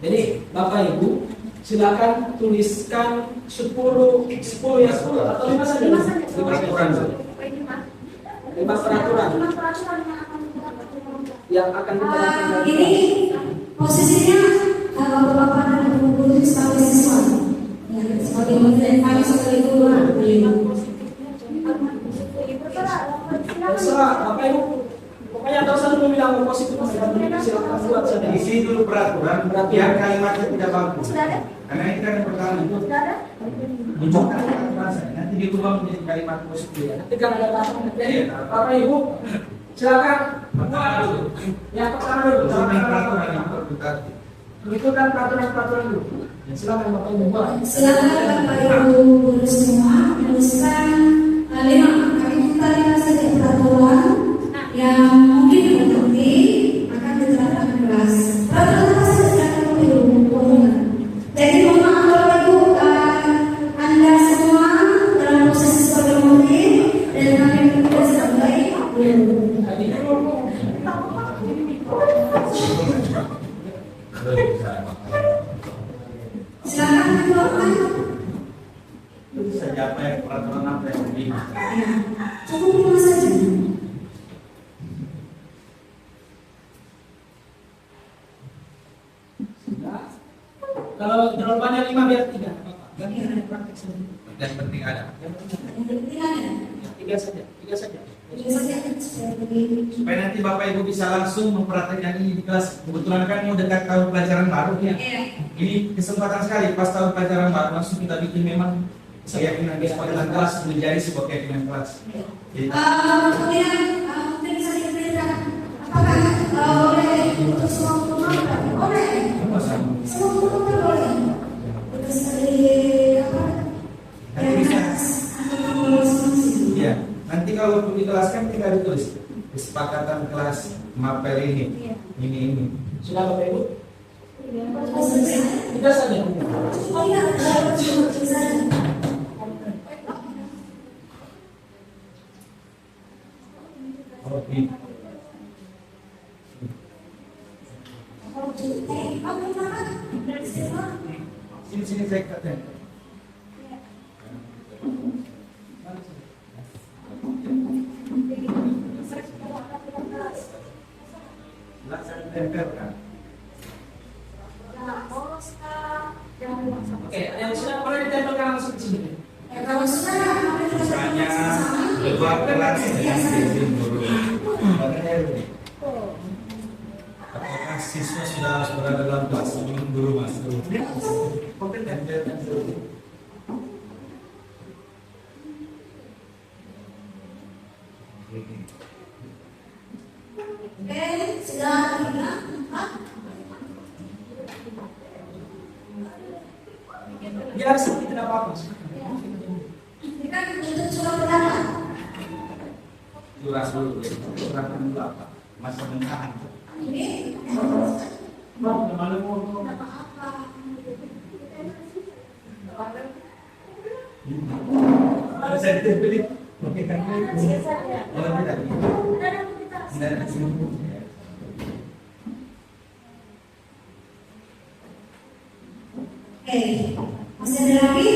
Jadi Bapak Ibu silakan tuliskan 10 ya 10 atau 5 saja. 5 peraturan yang akan diterapkan. Ini posisinya kalau Bapak dan Ibu guru sebagai siswa, ya, sebagai menteri kami sebagai guru. Terserah Bapak Ibu. Pokoknya tidak usah dulu bilang positif negatif, silakan buat saja. Isi dulu peraturan yang kalimatnya tidak bagus. Sudah ada? Karena ini kan yang pertama. Sudah ada? Bukan bahasa nanti dirubah menjadi kalimat positif ya. Nanti kan ada tahapan materi. Bapak Ibu, silakan. Yang pertama dulu. Itu kan peraturan dulu. Ya, silakan Bapak Ibu. Silakan Bapak Ibu guru semua menuliskan 5 kami minta 5 saja peraturan yang mungkin nanti akan diterapkan di kelas. Peraturan apa saja silakan Bapak Ibu. Jadi mohon maaf Bapak Ibu, Anda semua dalam proses sebagai murid dan kami juga sebagai guru. Silakan dikeluarkan. Itu saja apa yang peraturan apa yang ini? Cukup 5 saja. Kalau terlalu banyak 5 biar 3. Ganti ada praktek saja. Yang penting ada. Yang penting ada. 3 saja. Ini saja supaya lebih. Supaya nanti Bapak Ibu bisa langsung mempraktekkan ini di kelas. Kebetulan kan mau dekat tahun pelajaran baru ya. Ini kesempatan sekali pas tahun pelajaran baru langsung kita bikin memang keyakinan kesepakatan kelas menjadi sebuah keyakinan kelas. Jadi, Kemudian mungkin bisa diberikan apakah boleh untuk semua guru boleh? Semua guru boleh. Untuk sekali apa? nanti bisa. Iya. Nanti kalau dikelaskan tinggal ditulis kesepakatan kelas mapel ini, ini. Sudah Bapak Ibu? 3 saja. Oh iya, bisa. Oke. Sini saya katakan. Laksana tempelkan. Oke, yang sudah boleh ditempelkan langsung di sini. Kalau sudah, Misalnya dua kelas dengan izin guru. Apakah siswa sudah berada dalam kelas sebelum guru masuk? sudah 3, 4. Biar seperti tidak apa-apa. Ini kan untuk surat pertama. Curah dulu, curah dulu apa? Masa menahan. Ini Kalau saya ditempelin, oke kan? Kalau tidak, tidak ada sini. Oke, masih ada lagi?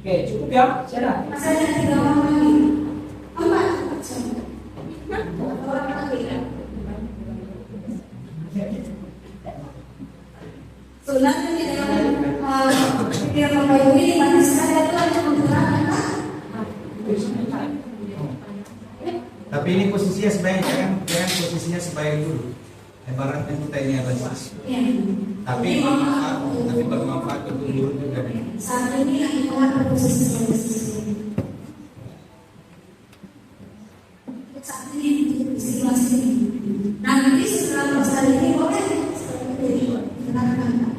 Oke, cukup ya? Sudah. Masih ada 3 orang lagi. 4 orang lagi. Sebenarnya di dalam pikiran Bapak Ibu ini banyak sekali itu hanya menggunakan Tapi ini posisinya sebaiknya jangan posisinya sebagai guru. Ibaratnya kita ini adalah siswa. Tapi bermanfaat untuk guru juga. saat ini lagi mengambil posisi sebagai siswa. Saat ini untuk istilah ini. Nanti setelah proses ini boleh mendengarkan.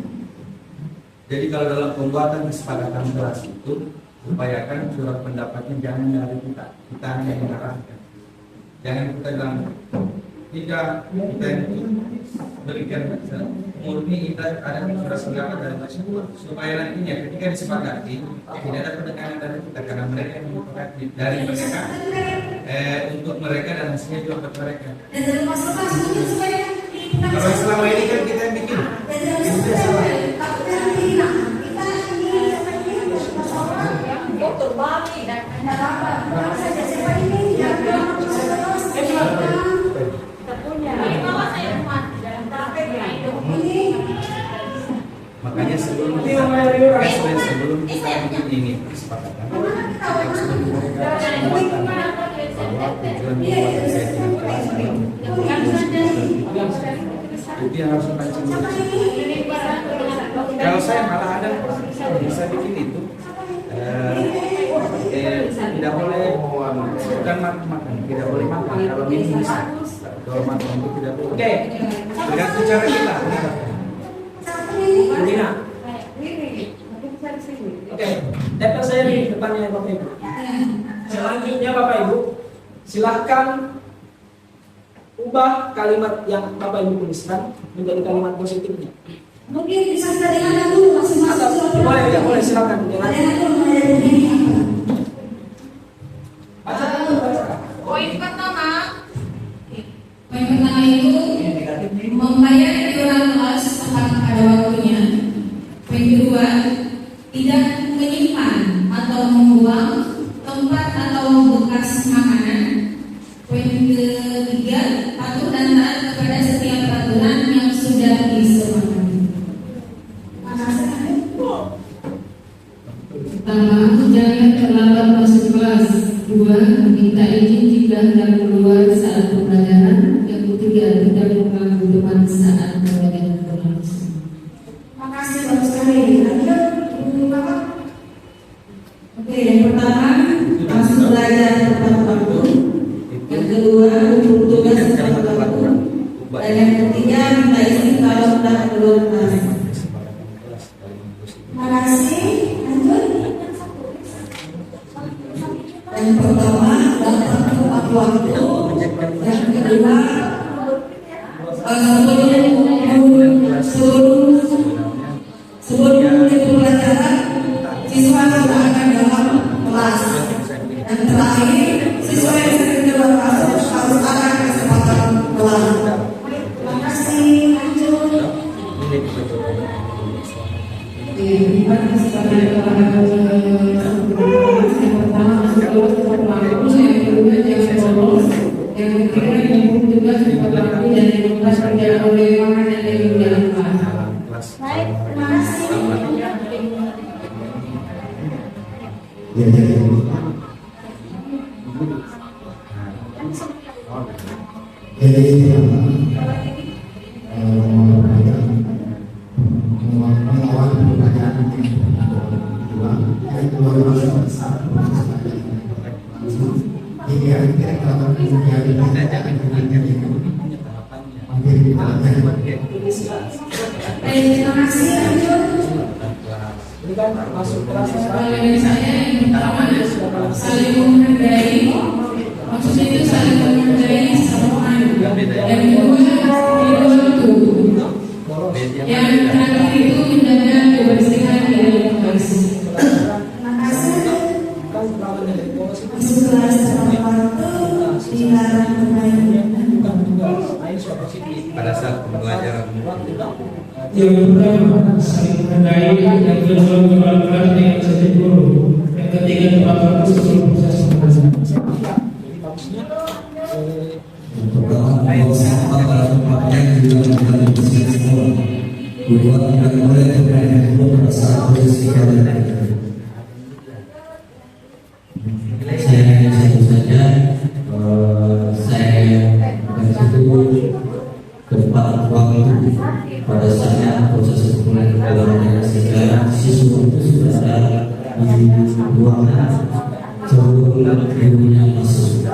Jadi kalau dalam pembuatan kesepakatan kelas itu upayakan surat pendapatnya jangan dari kita hanya mengarahkan. Jangan kita bilang kita itu berikan murni kita ada surat pendapat dari tersebut supaya nantinya ketika disepakati tidak ada penekanan dari kita karena mereka yang menyepakati dari mereka untuk mereka dan hasilnya juga untuk mereka. Kalau selama ini kan kita yang bikin itu salah. Dokter Bali dan harapan saja siapa ini yang kita punya. Ini bawa saya muat dalam prakteknya itu. Makanya sebelum kita bikin ini kesepakatan kita harus memberikan penguatan bahwa tujuan pembuatan keyakinan kelas itu yang harus dipancing. saya malah ada bisa bikin itu tidak boleh bukan makan, tidak boleh makan kalau minum bisa, kalau makan itu tidak boleh. Oke, tergantung cara kita. Dina. Oke, tempel saya di depannya Bapak Ibu. Selanjutnya Bapak Ibu, silahkan ubah kalimat yang Bapak Ibu tuliskan menjadi kalimat positifnya. Mungkin bisa dari Anda dulu masing-masing. Boleh, ya, boleh, silakan. Poin pertama itu membayar iuran kelas tepat pada waktunya. Poin kedua, tidak menyimpan atau membuang tempat atau bekas makanan. Poin ketiga, patuh dan taat kepada setiap peraturan yang sudah disepakati. Pertama, jangan terlambat masuk kelas. Dua, minta izin jika hendak keluar saat pembelajaran. Yang ketiga, tidak mengganggu teman saat pembelajaran berlangsung. Makasih bagus sekali. Lanjut, Ibu Bapak. Oke, yang pertama, masuk belajar tepat waktu. Yang kedua, tugas tepat waktu. Dan yang ketiga, minta izin kalau hendak keluar kelas. Makasih. Lanjut. Yang pertama, datang tepat waktu. Yang kedua, sebelum mulai pembelajaran, siswa sudah akan dalam kelas. Dan terakhir, siswa yang sering keluar kelas harus ada kesempatan kelas. Terima kasih. Lanjut. Terima kasih kepada yang pertama masuk kelas tepat waktu, yang kedua jangan bolos, yang ketiga menyambung tugas tepat waktu, dan yang keempat tidak boleh makan dan minum di dalam kelas. Baik, terima kasih. Terima kasih. Lanjut. Ini kan masuk kelas Kalau saya yang pertama saling menghargai, maksudnya itu saling menghargai sama. Yang kedua dibantu. Yang terakhir itu menjaga kebersihan di dalam kelas. Terima kasih. Masuk kelas tepat waktu. Dilarang bermain. pada saat pembelajaran. Yang pertama saling menghargai, yang kedua mengeluarkan dengan satu guru, yang ketiga tepat waktu sebelum proses pembelajaran. Yang pertama berusaha pada tempatnya juga menjadi proses sekolah. Kedua tidak boleh terjadi pada saat proses pembelajaran. Saya hanya satu saja, saya bersetuju tepat waktu pada saat proses pembelajaran sehingga siswa itu sudah ada di ruangan sebelum gurunya masuk.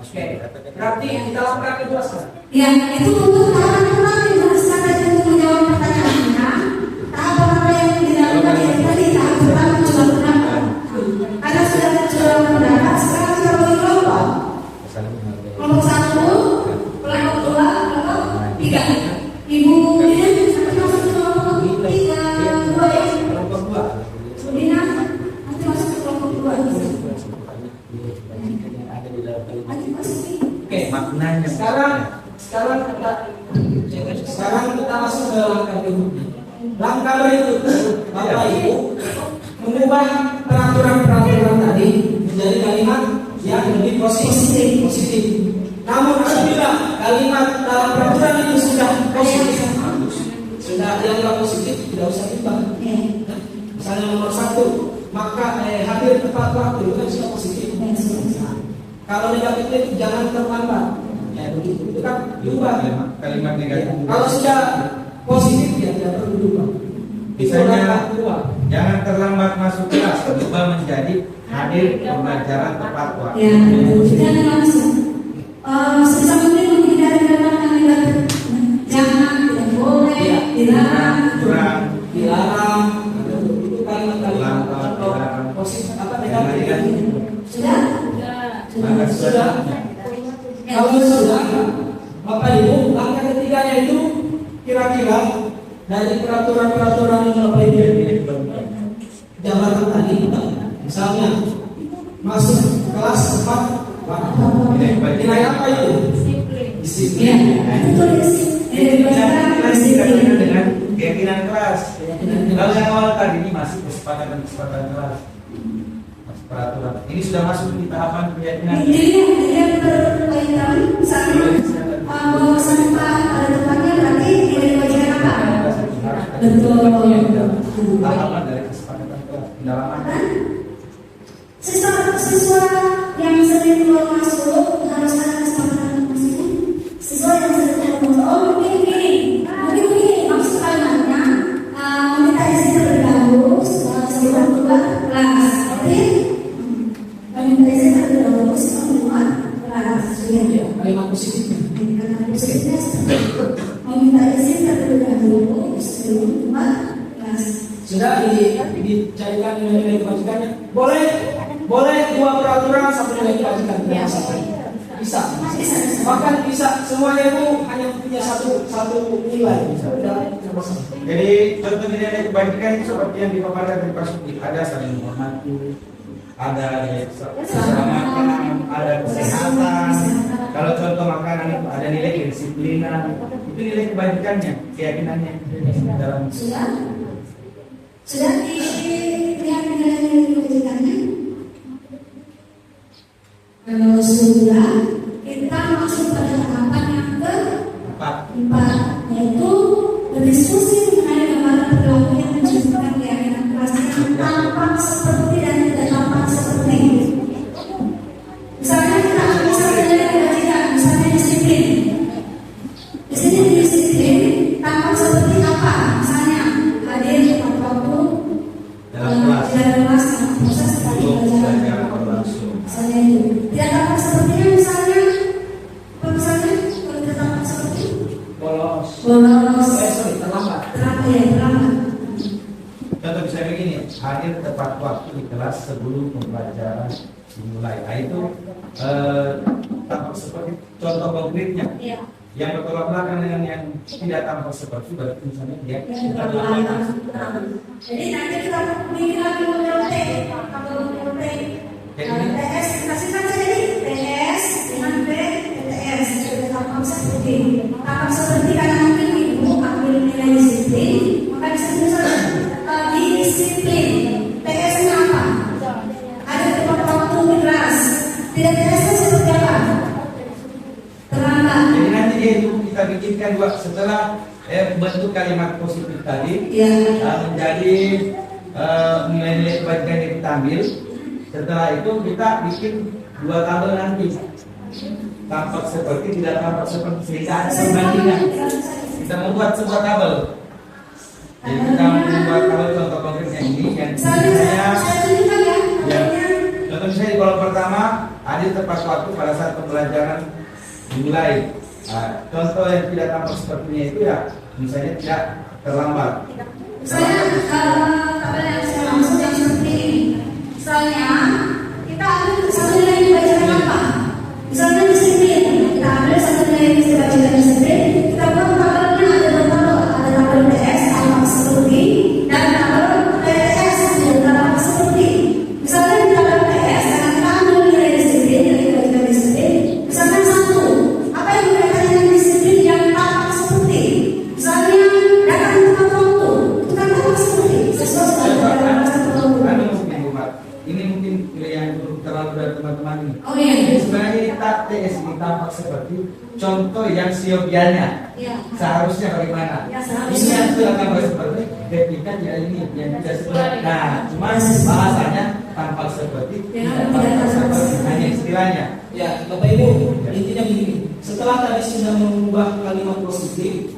Oke, berarti kita lakukan kejelaskan. Ya, itu untuk teman-teman yang jelaskan dan untuk menjawab pertanyaannya. Tahap pertama yang dilakukan tadi tahap pertama coba pendapat. Karena sudah coba pendapat, sekarang kita bagi kelompok. Kelompok 1, kelompok 2, kelompok 3. Ibu Dina nanti masuk ke kelompok 3, 2 ya. Kelompok 2. Ibu Dina nanti masuk ke kelompok 2. Nanti masuk nih. Oke, maknanya. Sekarang kita masuk ke langkah berikutnya. Langkah berikutnya, Bapak Ibu mengubah peraturan-peraturan tadi menjadi kalimat yang lebih positif. Namun apabila kalimat dalam peraturan itu sudah positif, sudah dianggap positif, tidak usah diubah. Misalnya nomor 1, maka hadir tepat waktu itu kan sudah positif. Kalau negatifnya itu jangan terlambat. Begitu, itu kan diubah. Kalimat negatif. Kalau sudah positif ya tidak perlu diubah. Misalnya, jangan terlambat masuk kelas, berubah menjadi hadir pembelajaran tepat waktu. Ya, dan langsung. Sebisa mungkin menghindari kata-kata negatif. Jangan, tidak boleh, dilarang, dilarang. Itu kan positif apa negatif? Sudah? Sudah. Kalau sudah, Bapak Ibu, langkah ketiganya itu kira-kira dari peraturan-peraturan yang Bapak Ibu jabarkan tadi, misalnya masuk kelas tepat waktu. Nilai apa itu? Disiplin. Dengan keyakinan kelas. Kalau yang awal tadi ini masih kesepakatan kelas. Peraturan. Ini sudah masuk di tahapan keyakinan. Jadi yang berkaitan misalnya sampah pada tempatnya berarti diwajibkan apa? Betul. Tahapan dari kesepakatan kelas. Pendalaman. Siswa yang sering keluar masuk harus ada kesepakatan masing-masing. Siswa yang sering keluar masuk, mungkin begini maksud kalimatnya meminta izin terlebih dahulu sebelum keluar kelas. Oke? Meminta izin terlebih dahulu sebelum keluar kelas. Kalimat positif. Meminta izin terlebih dahulu sebelum keluar kelas. Sudah dicarikan nilai kebajikannya. Boleh dua peraturan satu nilai kebajikan. Bisa. Bahkan bisa semuanya itu hanya punya satu nilai. Jadi contoh nilai kebajikan itu seperti yang dipaparkan di Pak Suki. Ada saling menghormati, ada keselamatan, ada kesehatan. Kalau contoh makanan itu ada nilai kedisiplinan. Itu nilai kebajikannya, keyakinannya dalam. Sudah dilihat nilai kebajikannya. Kalau sudah, kita masuk pada tahapan yang keempat, yaitu berdiskusi mengenai gambaran perilaku yang mencerminkan keyakinan kelas yang tampak seperti dan tidak tampak seperti. Misalnya kita bisa nilai kebajikan, misalnya disiplin. Di sini disiplin tampak seperti apa? Misalnya hadir tepat waktu dalam kelas, proses pembelajaran berlangsung. Misalnya itu. Tidak tampak sepertinya misalnya kalau tidak tampak seperti bolos. Terlambat. Contoh bisa begini, hadir tepat waktu di kelas sebelum pembelajaran dimulai. Nah itu tampak seperti contoh konkretnya. Iya. Yang bertolak belakang dengan yang tidak tampak seperti berarti misalnya dia terlambat. Jadi nanti kita bikin lagi model T. Kalau model T, TS kasihkan saja nih TS dengan P TS. Sudah tampak seperti karena mungkin ibu ambil nilai disiplin, maka disiplin saja. Disiplin TS-nya apa? Ada tepat waktu di kelas. Tidak TS-nya seperti apa? Terlambat. Jadi nanti dia itu kita bikinkan dua setelah bentuk kalimat positif tadi menjadi nilai-nilai kebajikan yang kita ambil. Setelah itu kita bikin dua tabel nanti, tampak seperti tidak tampak seperti, sehingga ada perbandingan. Kita membuat sebuah tabel. Jadi kita membuat tabel contoh konkretnya ini yang misalnya contoh misalnya di kolom pertama hadir tepat waktu pada saat pembelajaran dimulai. Nah, contoh yang tidak tampak sepertinya itu ya misalnya tidak terlambat. Misalnya tabel yang saya maksud yang seperti ini. Misalnya kita ambil satu nilai dibacakan apa? Misalnya disiplin. Kita ambil satu nilai dibacakan disiplin. Kita buat tabelnya ada tabel TS tampak seperti dan tabel TS juga tampak seperti. Misalnya di tabel TS karena kita ambil nilai disiplin, nilai dibacakan disiplin. Misalnya satu, apa yang berkaitan dengan disiplin yang tampak seperti? Misalnya datang tepat waktu, itu kan tampak seperti sesuai dengan ini mungkin yang terlalu dari teman-teman ini. Oh iya. Sebenarnya TS ini tampak seperti contoh yang siogianya. Iya. Seharusnya bagaimana? Ya, seharusnya. Ini yang sudah tampak seperti ketika ya ini yang tidak seperti. Nah, cuma bahasanya tampak seperti tidak tampak seperti hanya istilahnya. Ya, Bapak Ibu, intinya begini. Setelah tadi sudah mengubah kalimat positif,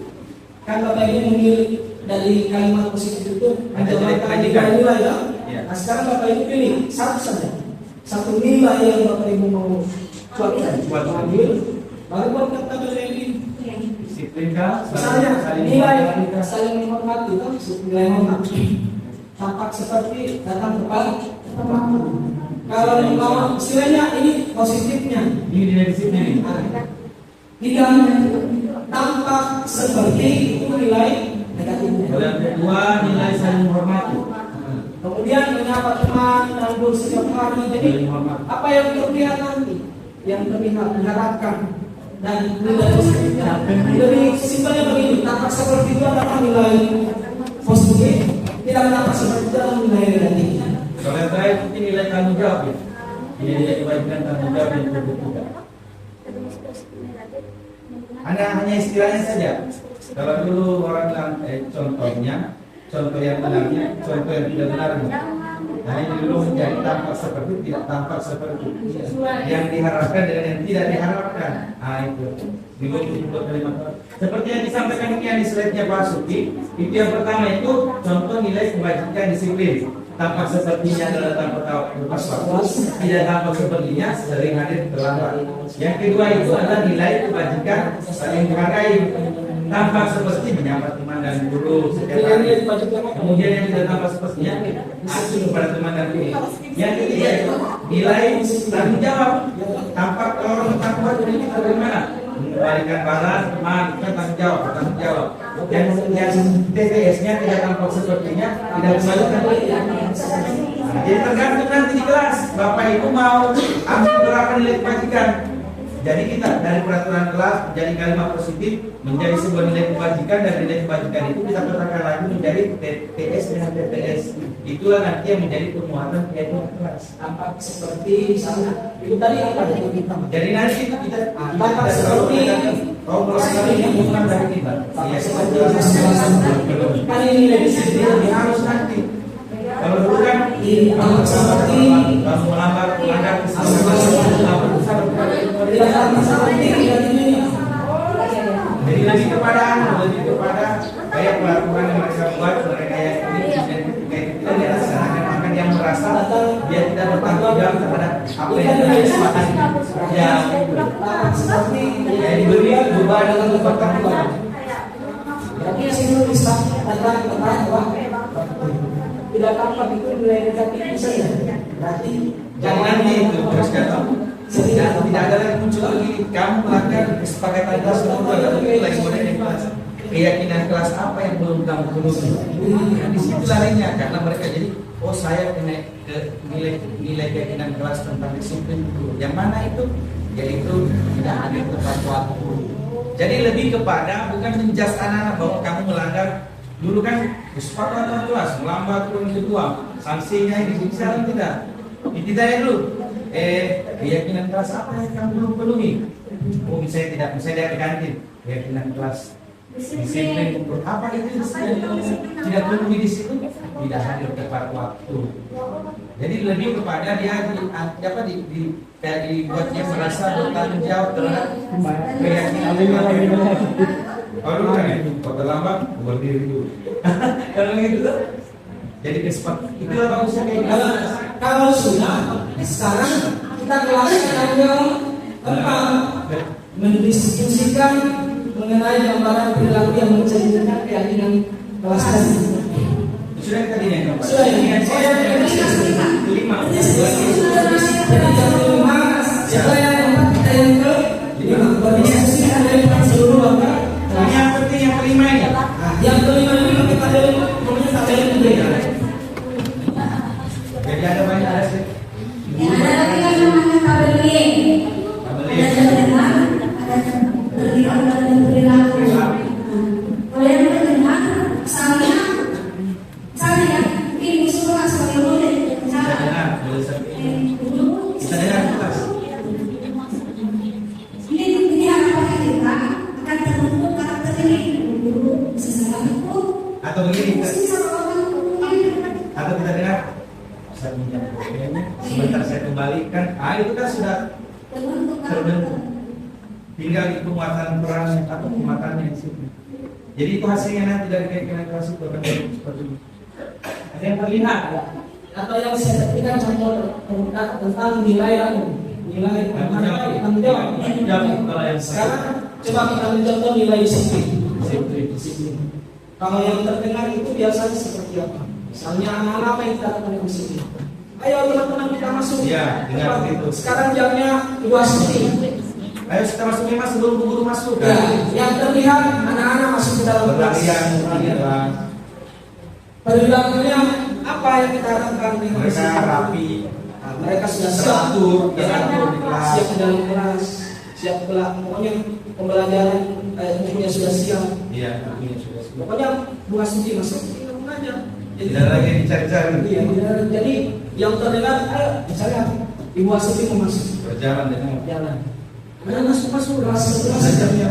kan Bapak Ibu memilih dari kalimat positif itu menjabarkan nilai-nilai ya. Nah sekarang Bapak Ibu pilih satu saja, satu nilai yang Bapak Ibu mau ambil, baru buat tabel yang ini. Misalnya nilai saling menghormati itu nilai hormat. Tampak seperti datang tepat. Kalau mau istilahnya ini positifnya. Ini nilai disiplin ini. Tiga, tampak seperti itu nilai negatifnya. Yang kedua nilai saling menghormati. Kemudian menyapa teman dan setiap hari. Jadi apa yang terlihat nanti, yang terlihat diharapkan dan nilai positifnya. Jadi simpelnya begini, tampak seperti itu adalah nilai positif, tidak tampak seperti itu adalah nilai negatif. Kalau yang terakhir itu nilai tanggung jawab ya. Nilai kebaikan tanggung jawab yang berbeda. Hanya istilahnya saja. Kalau dulu orang bilang contohnya, contoh yang benarnya, contoh yang tidak benarnya. Nah ini dulu menjadi tampak seperti tidak tampak seperti yang diharapkan dengan yang tidak diharapkan. Nah itu dulu disebut kalimat. Seperti yang disampaikan ini di slide-nya Pak Suki, itu yang pertama itu contoh nilai kebajikan disiplin. Tampak sepertinya adalah tampak lepas waktu, tidak tampak sepertinya sering hadir terlambat. Yang kedua itu adalah nilai kebajikan saling menghargai. Tampak seperti menyapa teman dan guru setiap hari. Kemudian yang tidak tampak sepertinya asuh kepada teman dan guru. Yang ketiga itu nilai tanggung jawab. Tampak kalau orang bertanggung jawab ini kita bagaimana? Mengembalikan barang, kita tanggung jawab. Yang TPS-nya tidak tampak sepertinya tidak kembalikan. Nah, jadi tergantung nanti di kelas Bapak Ibu mau ambil berapa nilai kebajikan. Jadi kita dari peraturan kelas menjadi kalimat positif menjadi sebuah nilai kebajikan, dan nilai kebajikan itu kita petakan lagi menjadi TPS dengan TPS. Itulah nanti yang menjadi pemuatan kehidupan kelas. Tampak seperti misalnya itu tadi apa yang kita. Jadi nanti kita tampak seperti kalau sekali yang bukan dari kita. Iya seperti kan ini nilai disiplin harus nanti. Kalau dulu kan tampak seperti kamu melambat melanggar jadi lebih kepada kayak peraturan yang mereka buat, mereka yang kita dilaksanakan, maka dia merasa dia tidak bertanggung jawab terhadap apa yang dia disepakati. Ya, seperti yang diberi berubah dalam tempat terbuat. Berarti sini bisa datang tidak tampak itu nilai negatif saja. Berarti jangan nanti itu terus kata tidak ada lagi muncul lagi kamu melanggar kesepakatan kelas lagi model kelas. Keyakinan kelas apa yang belum kamu penuhi? Di situ larinya karena mereka jadi saya kena ke nilai keyakinan kelas tentang disiplin itu. Yang mana itu? Yaitu tidak hadir tepat waktu. Jadi lebih kepada bukan menjas anak-anak bahwa kamu melanggar. Dulu kan kesepakatan kelas melambat turun kedua, sanksinya ini sekarang tidak. Tidak ya dulu. Keyakinan kelas apa yang kamu belum penuhi? Misalnya tidak ke kantin. Keyakinan kelas disiplin apa itu tidak penuhi di situ, tidak hadir tepat waktu. Jadi lebih kepada dia dibuatnya merasa bertanggung jawab terhadap keyakinan. Kalau dulu kan itu, kalau terlambat berdiri dulu. Kalau gitu, jadi kesepakatan itulah bagusnya kayak gitu. Kalau sudah sekarang kita kelaskan tentang mendiskusikan mengenai gambaran perilaku yang mencerminkan keyakinan kelas tadi. Sudah tadi yang keempat. Sudah ini saya kelima. Jadi yang kelima, siapa yang keempat kita yang kelima. Berdiskusi dari seluruh bapak. Ini yang penting yang kelima ini. Yang kelima ini kita dari tabel berbeda. Jadi ada banyak ada sih. Yang ada lagi yang namanya tabel Y. Ada dengar, ada terlihat, ada perilaku. Kalau yang mendengar, misalnya ya, mungkin usul sebagai murid bicara. Bisa dengar kelas. Ini anak-anak kita akan terbentuk karakter ini. Guru sesalah hukum. Atau begini, atau kita dengar. Saya minjam bukunya, sebentar saya kembalikan. Itu kan sudah terbentuk. Tinggal itu muatan perannya atau muatannya di situ. Jadi itu hasilnya nanti dari keyakinan kelas itu akan seperti itu. Ada yang terlihat ya. Atau yang saya ketikkan contoh tentang nilai tanggung jawab. Sekarang coba kita mencontoh nilai disiplin. Kalau yang terdengar itu biasanya seperti apa? Misalnya anak-anak apa yang kita lakukan disiplin? Ayo teman-teman kita masuk. Iya, dengar itu. Sekarang jamnya 2:30. Ayo kita masuk nih mas, sebelum guru masuk. Ya, yang terlihat anak-anak masuk ke dalam kelas. Berlarian, perilakunya apa yang kita harapkan dengan mereka disiplin? rapi. Nah, mereka sudah Teratur, ya, teratur di kelas. siap di dalam kelas, siap kelak. Pokoknya pembelajaran bukunya sudah siap. Iya, bukunya sudah siap. Pokoknya bunga suci masuk tinggal mengajar. Jadi Tidak lagi dicari-cari. iya, jadi yang terdengar, misalnya Ibu Asuti mau masuk Berjalan dengan jalan. Ada masuk sudah jamnya.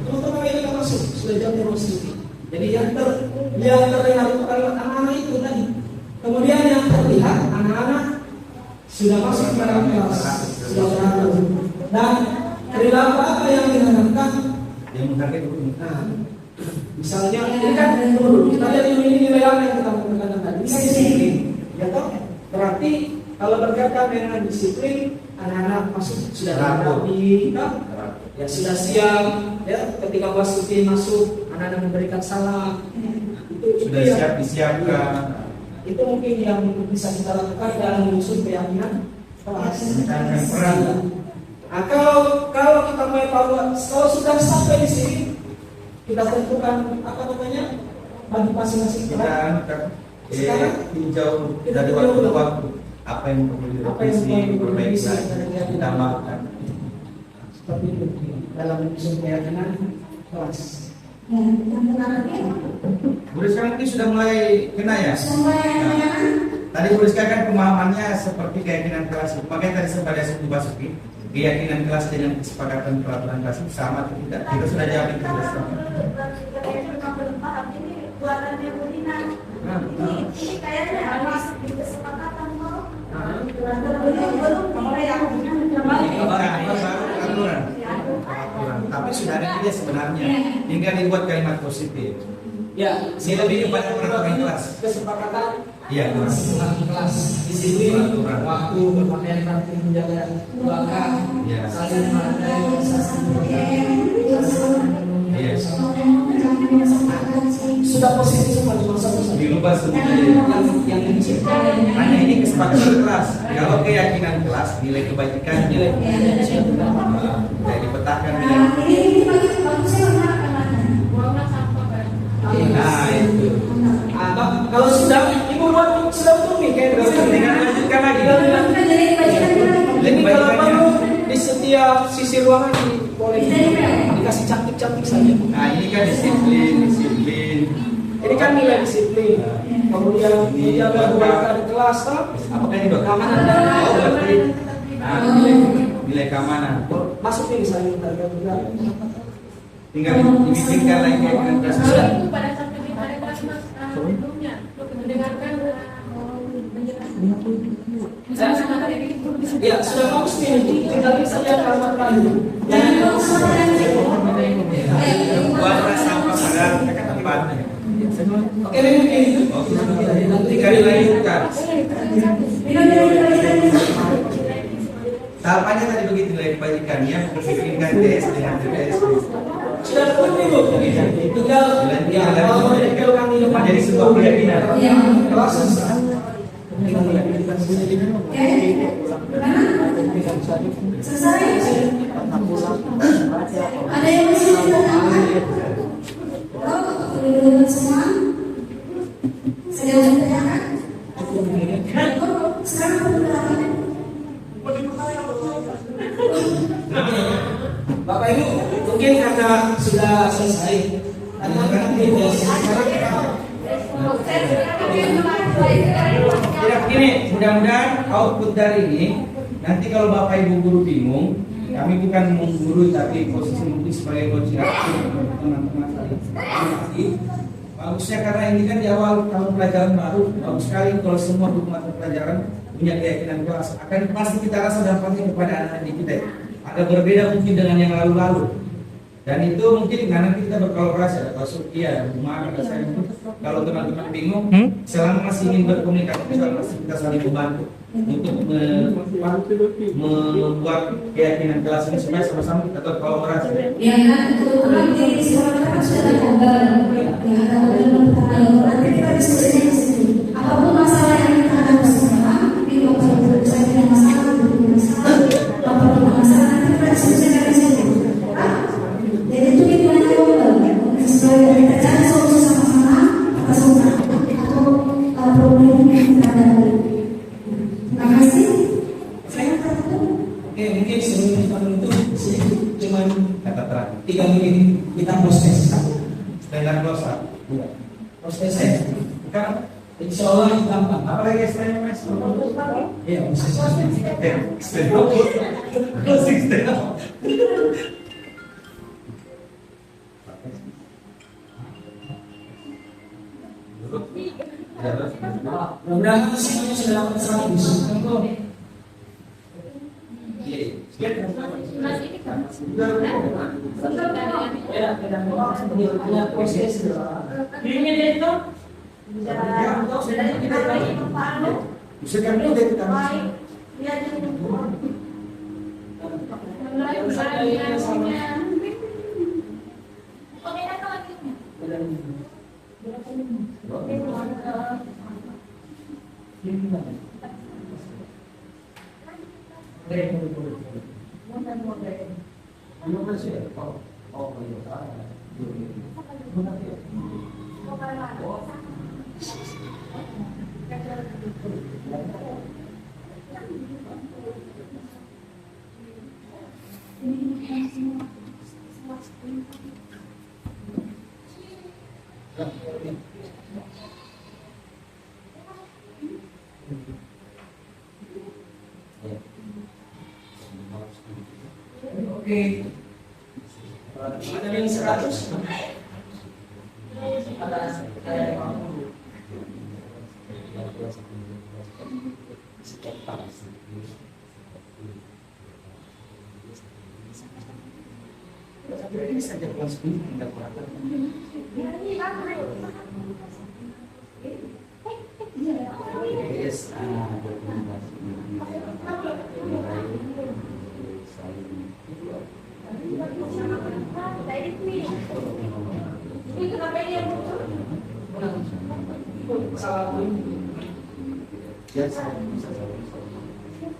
Teman-teman ini kan masuk sudah jamnya Ibu Asuti. Jadi yang terdengar itu kalimat anak-anak itu tadi. Kemudian yang terlihat anak-anak sudah masuk ke dalam kelas, sudah beratur. Dan perilaku apa yang diharapkan? yang menghargai guru. Nah, misalnya ini kan dulu kita lihat ini nilai apa yang kita menggunakan tadi. Ini disiplin, ya toh? Berarti kalau berkaitan dengan disiplin, anak-anak masuk sudah rapi, ya sudah siap. Ya, ketika wasit masuk, anak-anak memberikan salam. Itu Sudah siap disiapkan. Itu mungkin yang bisa kita lakukan dalam menyusun keyakinan kelas. Menekankan peran. Nah, kalau kita mau evaluasi, kalau sudah sampai di sini, kita tentukan apa namanya bagi masing-masing kelas. Kita tinjau dari waktu ke waktu apa yang perlu direvisi, diperbaiki lagi, ditambahkan. Seperti itu dalam menyusun keyakinan kelas. Bu Rizka mungkin sudah mulai kena ya? Tadi Bu Rizka kan pemahamannya seperti keyakinan kelas. Makanya tadi sempat ada dimasuki keyakinan kelas dengan kesepakatan peraturan kelas itu sama atau tidak? Kita sudah jawab itu sudah sama. Ini buatannya Budina. Ini kayaknya harus di kesepakatan kok. Belum yang Aturan. Tapi sudah ada dia sebenarnya. Tinggal dibuat kalimat positif. Ya, Ini lebih kepada peraturan kelas. Kesepakatan. Iya, kelas. Kelas disiplin, waktu berpakaian rapi, menjaga keluarga, Iya. saling menghargai satu Iya. sudah positif semua cuma satu saja. Dirubah semuanya. Yang diciptakan Hanya ini kesepakatan kelas. Kalau keyakinan kelas, nilai kebaikan, nilai tidak dipetakan nilai. Nah itu. Kalau sudah ibu buat sudah betul nih kayak Tinggal lanjutkan lagi. Jadi kalau perlu di setiap sisi ruangan ini boleh dikasih cantik-cantik saja. Nah ini kan disiplin. Ini kan nilai disiplin. Kemudian menjaga keluarga di kelas, toh? Apakah ini dok? Keamanan dan berarti nilai keamanan. masuk nih misalnya harga juga. Tinggal dibikinkan lagi keyakinan kelas. Itu pada saat pada kelas mas sebelumnya untuk mendengarkan Ya sudah bagus nih, tinggal saja kalimat lagi. Buat rasa pada tempatnya. Oke, ini Tinggal dilanjutkan. Tahapannya tadi begitu nilai kebaikannya, memikirkan TS dengan TS. sudah betul ibu. Tinggal ya kalau menempelkan di depan Jadi sebuah keyakinan. kelas. Ada yang masih bertanya? Oh, semua? Saya udah bertanya? Sekarang bertanya? Bapak Ibu, mungkin karena sudah selesai. Karena sekarang Tidak begini, mudah-mudahan output dari ini nanti kalau Bapak Ibu guru bingung, kami bukan menggurui tapi posisi mungkin sebagai coaching teman-teman sekali. Bagusnya karena ini kan di awal tahun pelajaran baru, bagus sekali kalau semua guru mata pelajaran punya keyakinan kelas. Akan pasti kita rasa dampaknya kepada anak-anak kita. Agak berbeda mungkin dengan yang lalu-lalu. Dan itu mungkin nanti kita berkolaborasi, ada Pak Suki, ada Umar, ada saya. Kalau teman-teman bingung, selama masih ingin berkomunikasi, selama masih kita saling membantu untuk membuat keyakinan kelas ini supaya sama-sama kita berkolaborasi. Ya kan, kebetulan di sekolah kan sudah ada kabar, ya ada kabar nanti kita diskusinya di sini. Apapun masalah yang kita ada bersama, di lokal saya punya masalah, apapun masalah nanti kita diskusikan di sini. Jadi itu hitungannya global, supaya kita cari solusi sama-sama atau problem yang kita hadapi. Terima kasih. Saya tertutup. Oke, mungkin sebelum kita menutup, cuma Kata terakhir. 3 menit kita proses. Standar close-up. Prosesnya kan insya Allah gampang. Apalagi istilahnya mas? Iya, proses. Closing stand-up. Mudah-mudahan semuanya sudah dapat 100. Ya, proses. Bisa kan udah kita Oke. Ada yang 100. Ini saja kelas ini tidak kurang. Yes.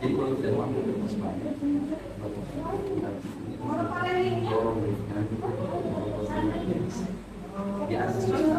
Jadi kalau tidak mampu di atas dulu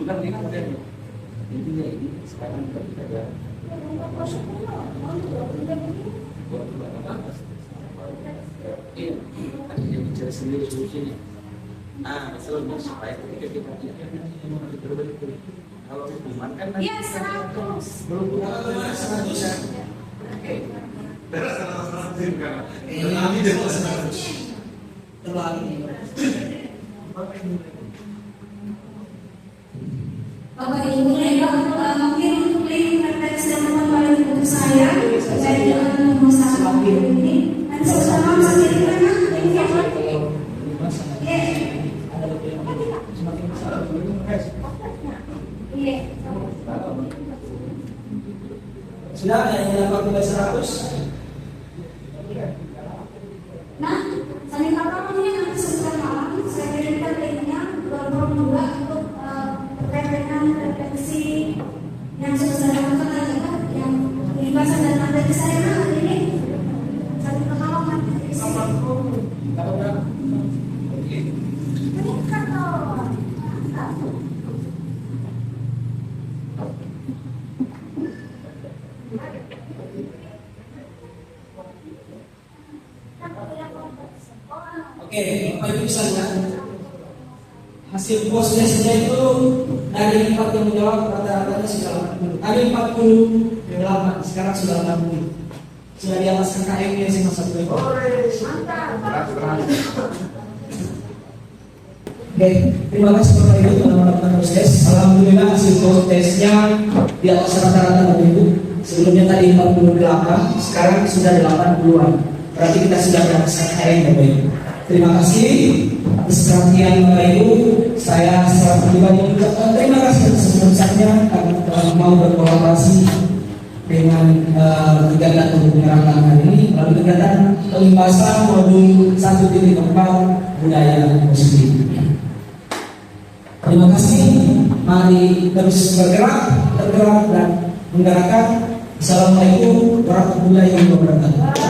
kan ini model intinya ini sekarang kita ada iya dia bicara sendiri solusinya betul supaya ketika kita kalau hukuman kan Ya, 100. belum Bapak Ibu, mungkin untuk link referensi teman-teman paling untuk saya dengan masalah ini nanti sama-sama bisa jadi mana linknya sudah yang dapat 100. Nah, sambil kakak ini nanti sebentar malam saya kirimkan linknya dorong juga untuk terkait dengan referensi yang sudah saya lakukan tadi yang pembahasan dan materi saya hari ini sambil kakak nanti isi. Meningkat dong. Oke, Bapak Ibu bisa lihat hasil posisinya itu dari 4 yang menjawab rata-ratanya sudah 80. Tadi 48, sekarang sudah 60. Sudah di atas KKM-nya sih Mas Abdul. Oke, terima kasih Bapak Ibu telah melakukan proses. Alhamdulillah hasil tesnya di atas rata-rata Bapak Ibu. Sebelumnya tadi 48, sekarang sudah 80-an. Berarti kita sudah di atas KKM Bapak Ibu. Terima kasih atas perhatian Bapak Ibu. Saya secara pribadi mengucapkan terima kasih sebesar-besarnya karena telah mau berkolaborasi dengan kegiatan untuk penyerahan hari ini melalui kegiatan pembahasan modul 1.4 budaya positif. Terima kasih. Mari terus bergerak dan menggerakkan. Assalamualaikum warahmatullahi wabarakatuh.